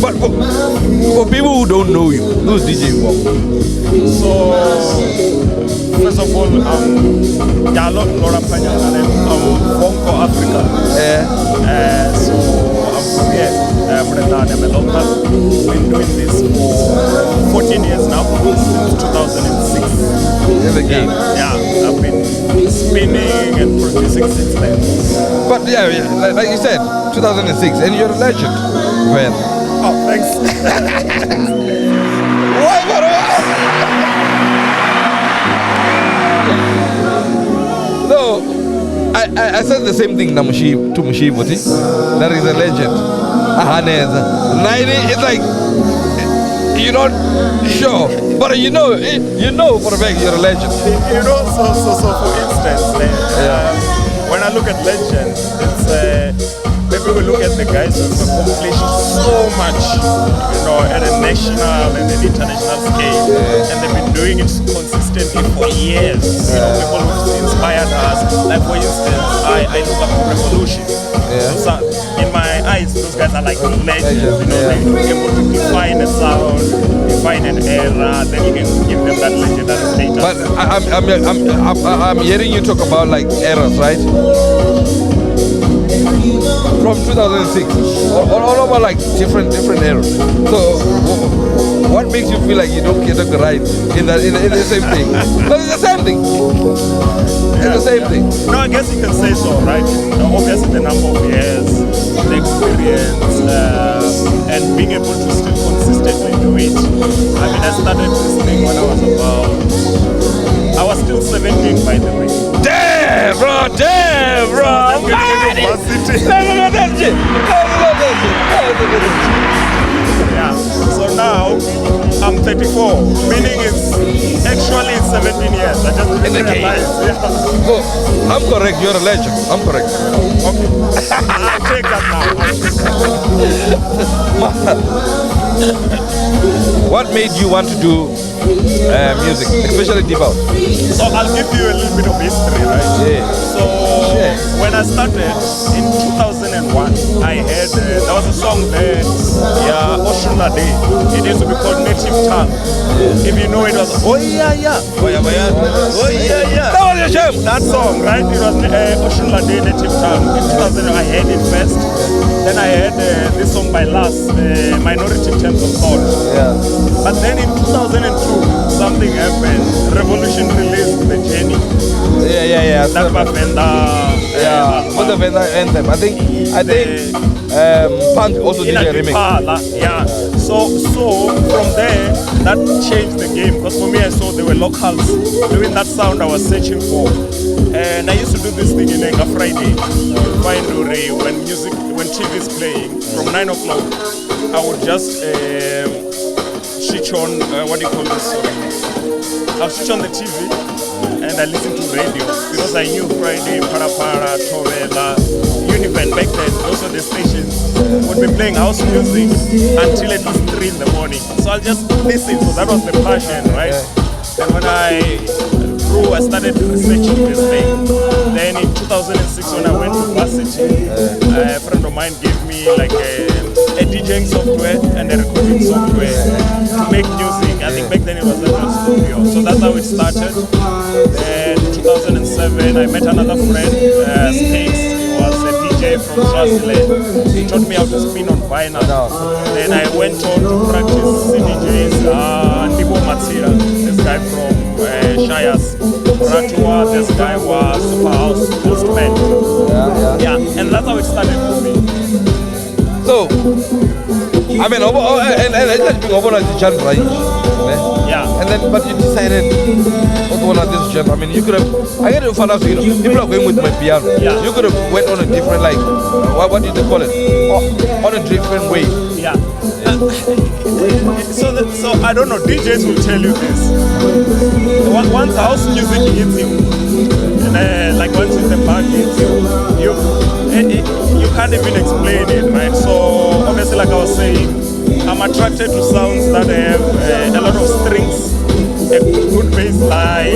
But for people who don't know you, who's DJ Vonk? So, first of all, Dialogue Laura Panyana, Vonko Africa. So, I'm from here. I'm a local. Been doing this for 14 years now, since 2006. In the game? Yeah, I've been spinning and producing since then. But yeah, like you said, 2006, and you're a legend, man. Oh, thanks. What? No, I said the same thing to Mshivo, that is a legend. It's like you're not sure, but you know for a fact you're a legend. You know, so for instance, when I look at legends, it's maybe we look at the guys who've accomplished so much, you know, at a national and an international scale, and they've been doing it consistently for years. You know, people who've inspired us. Like for instance, I look up to Revolution. So in my eyes, those guys are like legends. You know, they're able to define a sound, define an era, then you can give them that legendary status. But I'm hearing you talk about like eras, right? From 2006, all over like different eras. So what makes you feel like you don't get the right in the same thing? But it's the same thing. It's the same thing. No, I guess you can say so, right? Obviously the number of years, the experience, and being able to still consistently do it. I mean, I started this thing when I was still 17, by the way. Damn, bro! Yeah. So now I'm 34, meaning it's actually 17 years. I just in the game. Yeah. So I'm correct. You're a legend. I'm correct. Okay. I'll take that now. What made you want to do music, especially deep house? So I'll give you a little bit of history, right? Yeah. So when I started in 2001, I heard there was a song there, Oshuna Day. It used to be called Native Tongue. If you know it was oh yeah. That was your jam. That song, right? It was Oshuna Day, Native Tongue. In 2000, I heard it first. Then I heard this song by Lars, Minority in Terms of Thought. Yeah. But then in 2002, something happened. Revolution released The Journey. Yeah. That What's the Venda anthem? I think Punk also did a remix. Yeah. So from there, that changed the game. Because for me, I saw there were locals doing that sound I was searching for. And I used to do this thing in Enga Friday. When TV is playing, from 9 o'clock, I would just switch on, what do you call this? I'll switch on the TV and I listen to radio because I knew Friday, Parapara, Tovela, Univen, back then, those were the stations, would be playing house music until at least 3 in the morning. So I'll just listen, so that was the passion, right? And when I through, I started researching this thing. Then in 2006 when I went to varsity, a friend of mine gave me like a DJing software and a recording software to make music. I think back then it was a studio. So that's how it started. Then in 2007 I met another friend, Stakes. He was a DJ from Swaziland. He taught me how to spin on vinyl. Then I went on to practice CDJs. Nibo Matsira, this guy from Shires. Ratua, this guy was Super House Postman. Yeah, and that's how it started for me. So, I mean, and I just being over the genre range. Yeah. And then, but you decided not to want this genre. I mean, you could have. I get to find out. You know, people are going with my piano. Yeah. You could have went on a different, like, what did they call it? On a different way. Yeah. So I don't know. DJs will tell you this. Once house music hits you, and like once the bug hits you, you can't even explain it, right? So obviously, like I was saying, I'm attracted to sounds that have a lot of strings, a good bass line,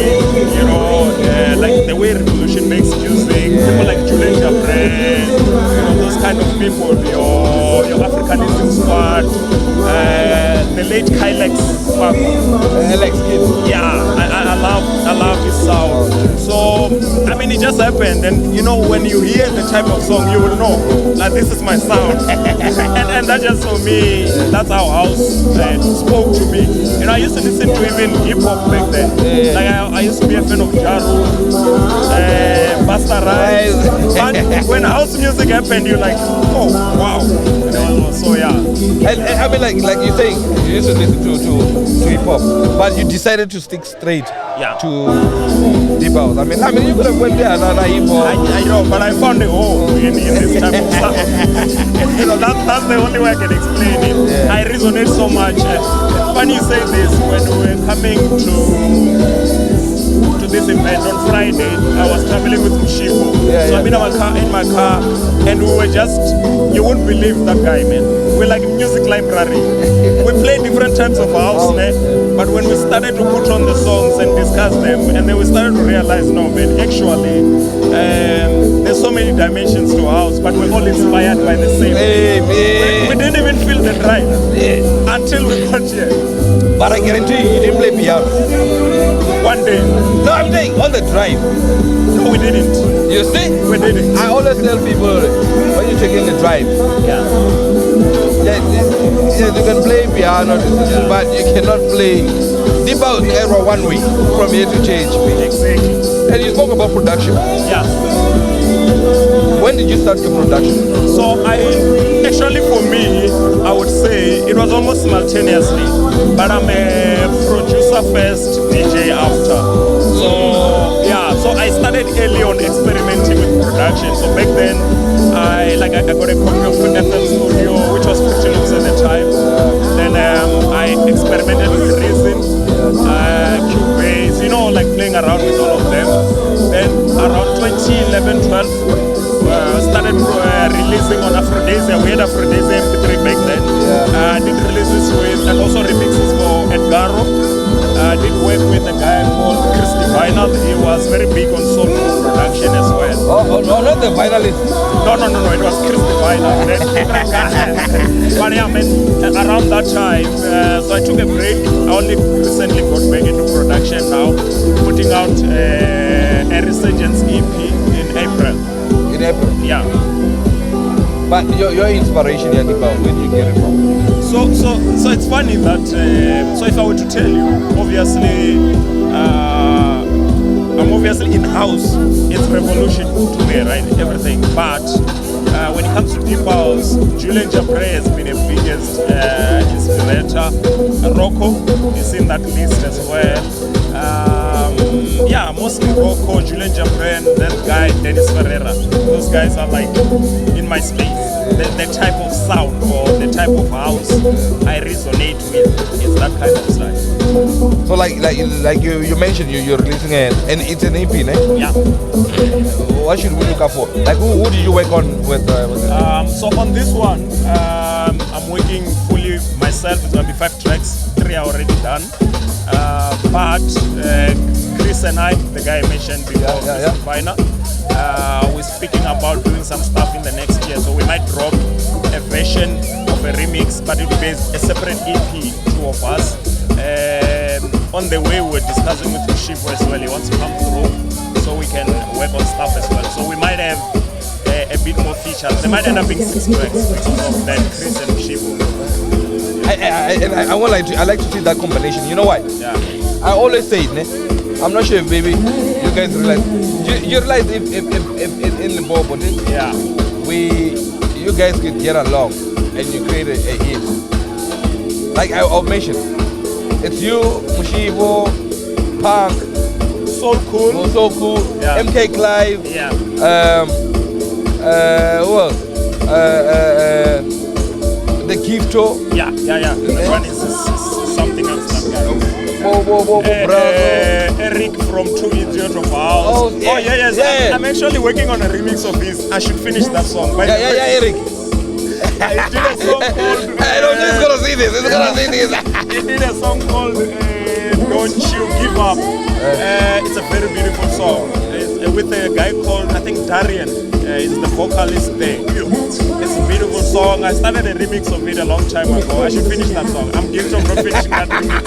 you know, like the way Revolution makes music. People like Julian Jabren, you know, those kind of people. Your Africanism squad, the late Kylex squad. Alex Kid. Yeah, I love his sound. So I mean, it just happened, and you know, when you hear the type of song, you will know that this is my sound. and that just for me, that's how house spoke to me. You know, I used to listen to even hip hop back then. Like I used to be a fan of Jaru, Basta Rhymes. But when house music happened, you're like, oh wow. You know, so yeah. And I mean, like you're saying, you used to listen to hip hop, but you decided to stick straight to deep house. I mean, you could have went there another hip hop. I know, but I found a home in this type of stuff. You know, that's the only way I can explain it. Yeah. I resonate so much. Funny you say this, when we were coming to this event on Friday, I was traveling with Mshivo. So I'm in my car, and we were just, you wouldn't believe that guy, man. We're like a music library. We play different types of house, man. But when we started to put on the songs and discuss them, and then we started to realize, no, man, actually, there's so many dimensions to house, but we're all inspired by the same thing. We didn't even feel the drive until we got here. But I guarantee you didn't play piano. One day. No, I'm saying on the drive. No, we didn't. You see? We didn't. I always tell people when you're taking the drive. You can play piano, but you cannot play deep out era one way from here to change. Exactly. And you spoke about production. Yeah. When did you start your production? So actually for me, I would say it was almost simultaneously, but I'm a producer first, DJ after. So yeah, so I started early on experimenting with production. So back then, I got a copy of FM Studio, which was 50 loops at the time. Then I experimented with Reason, Cubase, you know, like playing around with all of them. Then around 2011-12, started releasing on Aphrodisia. We had Aphrodisia MP3 back then. Did releases with, and also remixes for Edgaro. Did work with a guy called Chris Vinyl. He was very big on soul production as well. Oh, no, not the vinylist. No, it was Chris Vinyl. But yeah, man, around that time, so I took a break. I only recently got back into production now, putting out a Resurgence EP in April. In April? Yeah. But your inspiration, where did you get it from? So it's funny that, so if I were to tell you, obviously, I'm obviously in-house, it's revolution to me, right, everything. But when it comes to deep house, Julian Jabren has been the biggest inspirator. Rocco is in that list as well. Yeah, mostly Rocco, Julian Jabren, that guy, Dennis Ferreira. Those guys are like in my space. The type of sound or the type of house I resonate with is that kind of style. So like you mentioned, you're releasing and it's an EP, ne? Yeah. What should we look out for? Like who did you work on with? So on this one, I'm working fully myself. itself is going to be 5 tracks. 3 are already done. But Chris and I, the guy I mentioned before, Viner, we're speaking about doing some stuff in the next year. So we might drop a version of a remix, but it will be a separate EP, 2 of us. On the way, we're discussing with Mshivo as well. He wants to come through so we can work on stuff as well. So we might have a bit more features. They might end up being 6 tracks because of that, Chris and Mshivo. I like to see that combination. You know why? Yeah. I always say it, I'm not sure if maybe you guys realize. You realize if in the ball, but yeah, you guys could get along and you create a hit. Like I've mentioned, it's you, Mshivo, Punk, So Cool, yeah. MK Clive, yeah. Who else? The Gifto. Yeah. The one is something else. Eric from 2 Idiots of House. Oh, yes. Yeah. I'm actually working on a remix of his. I should finish that song. Eric. I did a song called... I know he's gonna see this. He did a song called Don't You Give Up. It's a very beautiful song. It's with a guy called, I think, Darian. Is the vocalist there. It's a beautiful song. I started a remix of it a long time ago. I should finish that song. I'm guilty of not finishing that remix.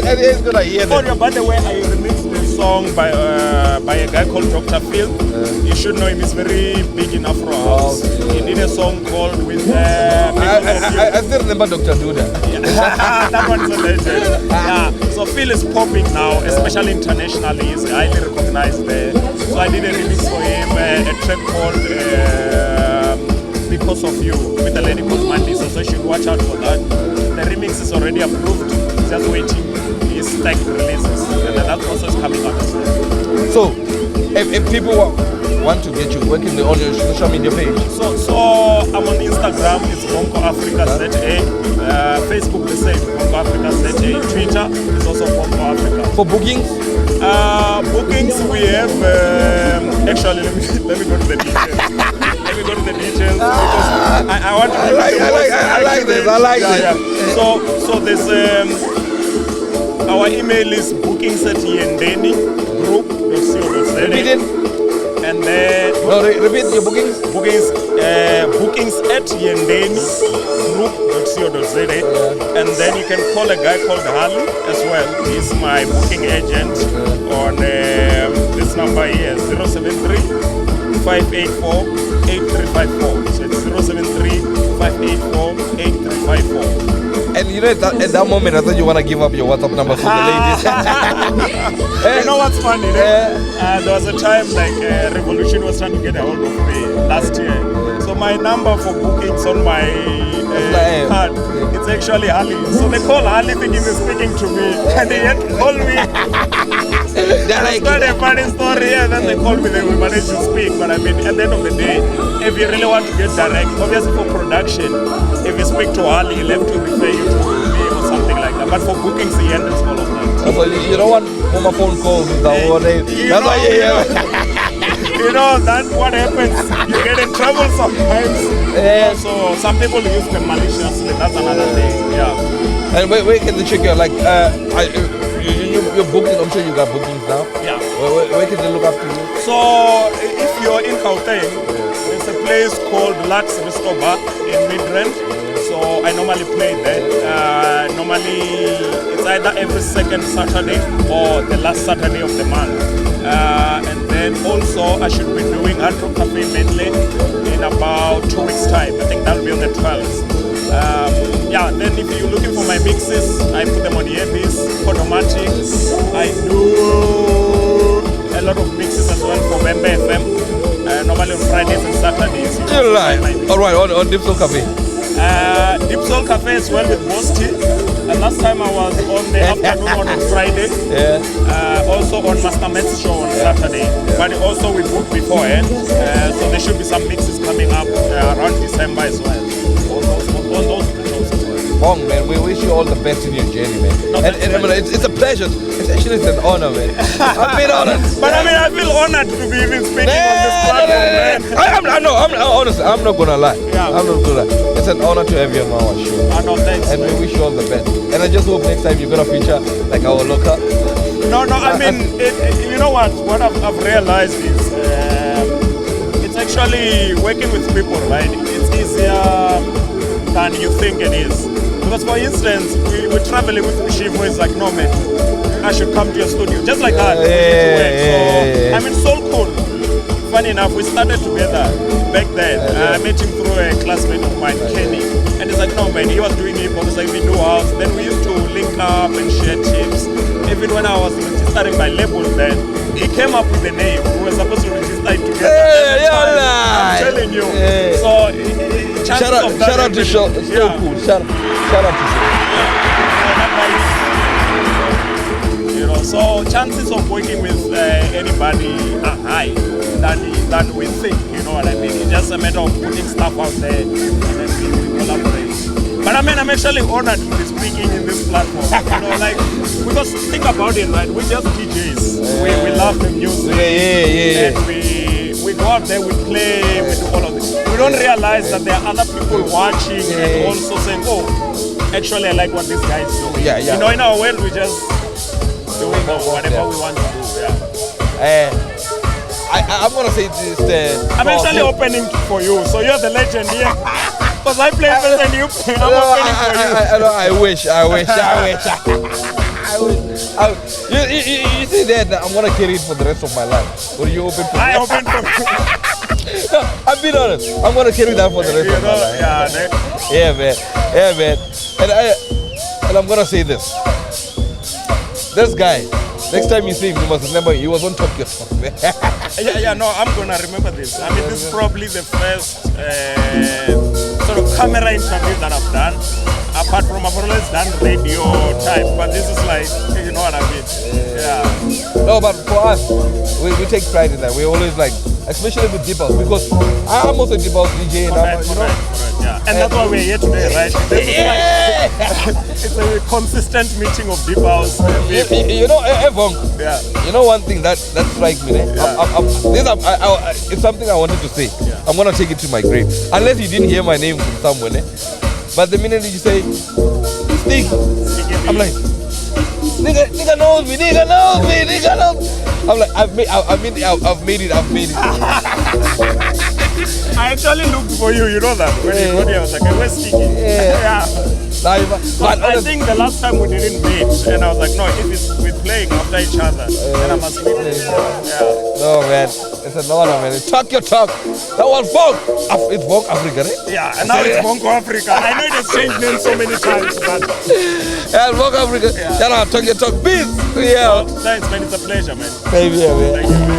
And he's gonna hear that. Oh, yeah, by the way, I remixed the song by a guy called Dr. Phil. You should know him. He's very big in Afro House. He did a song called with... I still remember Dr. Duda. That one's a legend. Yeah. So Phil is popping now, especially internationally. He's highly recognized there. So I did a remix for him, a track called Because of You, with a lady called Mandy. So you should watch out for that. The remix is already approved, just waiting his tech releases. And then that also is coming out as well. So, if people want to get you, where can they on your social media page? So I'm on Instagram, it's Vonk Africa ZA. Facebook the same, Vonk Africa ZA. Twitter is also Vonk Africa. For bookings? Bookings we have actually let me go to the details. Because I want to I like this. So there's our email is bookings@yendeni group.co.za. Repeat it. And then repeat your bookings. Bookings@yendeni group.co.za. And then you can call a guy called Harley as well. He's my booking agent on this number here, 073-584-8354. So it's 073-584-8354. And you know, at that moment, I thought you want to give up your WhatsApp number for the ladies. You know what's funny? There was a time like Revolution was trying to get a hold of me last year. So my number for bookings on my card, it's actually Ali. So they call Ali thinking they're speaking to me, and they yet call me. It's not a funny story, and then they call me, then we manage to speak. But I mean, at the end of the day, if you really want to get direct, obviously for production, if you speak to Ali, he'll have to refer you to me or something like that. But for bookings, he handles all of that. So you don't want my phone calls the whole day. That's why you know, that's what happens. You get in trouble sometimes. Yeah. So some people use them maliciously. That's another thing. Yeah. And where can they check you? Like, you're booking. I'm sure you got bookings now. Yeah. Where can they look up to you? So if you're in Gauteng, there's a place called Larz Bar in Midrand. So I normally play there. Normally it's either every second Saturday or the last Saturday of the month. And then also I should be doing Hard Rock Cafe mainly in about 2 weeks time. I think that'll be on the 12th. Then if you're looking for my mixes, I put them on Earpiece, Podomatic. I do a lot of mixes as well for Member FM. Normally on Fridays and Saturdays. You're right. Alright, on Deep Soul Cafe. Deep Soul Cafe as well with Bosti. Last time I was on the afternoon on Friday. Also on Master Met's show on Saturday. But also we booked beforehand. So there should be some mixes coming up around December as well. On those shows as well. Vonk, man, we wish you all the best in your journey, man. It's a pleasure. It's an honor, man. I've been honored. But I feel honored to be even speaking on this platform, man. Honestly, I'm not gonna lie. I'm not gonna lie. It's an honor to have you on our show. Oh, no, thanks. And we wish you all the best. And I just hope next time you're gonna feature like our local. No, I mean, you know what? What I've realized is it's actually working with people, right? It's easier than you think it is. Because for instance, we're traveling with Mshivo. It's like, no man, I should come to your studio. Just like that. So, I mean, so cool. Funny enough, we started together back then. I met him through a classmate of mine, Kimi. And it's like, no man, he was doing hip-hop. It's like we do house. Then we used to link up and share tips. Even when I was registering my label then, he came up with a name. We were supposed to register it together. I'm telling you. So, shout out to Show. It's so cool. Shout out to Show. You know, so chances of working with anybody are high than we think. You know what I mean? It's just a matter of putting stuff out there and then we collaborate. But I mean, I'm actually honored to be speaking in this platform. You know, like, because think about it, right? We're just DJs. We love the music. And we go out there, we play, we do all of this. We don't realize that there are other people watching and also saying, oh, actually I like what this guy is doing. You know, in our world, we just doing whatever we want to do. I'm gonna say this. I'm actually opening for you, so you're the legend here. Because I play first and you play. I'm opening for you. I wish. You say that I'm gonna carry it for the rest of my life. Or you open for me? I open for you. No, I'm being honest. I'm gonna carry that for the rest of my life. Yeah, man. And I'm gonna say this. This guy, next time you see him, you must remember he was on Talk Your Talk. No, I'm gonna remember this. I mean, this is probably the first sort of camera interview that I've done. Apart from I've always done radio type, but this is like, you know what I mean? Yeah. No, but for us, we take pride in that. We always like, especially with deep house, because I'm also a deep house DJ. And that's why we're here today, right? It's a consistent meeting of deep house. You know, Vonk, you know one thing that strikes me, it's something I wanted to say. I'm going to take it to my grave. Unless you didn't hear my name from somewhere. But the minute you say, Stig, I'm like, nigga knows me. I'm like, I've made it. I actually looked for you, you know that? When you got here, I was like, where's Sticky? But I think the last time we didn't meet, and I was like, no, if we're playing after each other, then I must meet you. No, man, it's an honor, man. Talk your talk. That was Vonk. It's Vonk Africa, right? Yeah, and now it's Vonk Africa. I know it has changed names so many times, but... Vonk Africa. Talk your talk. Peace. Thanks, man. It's a pleasure, man. Same here, man. Thank you.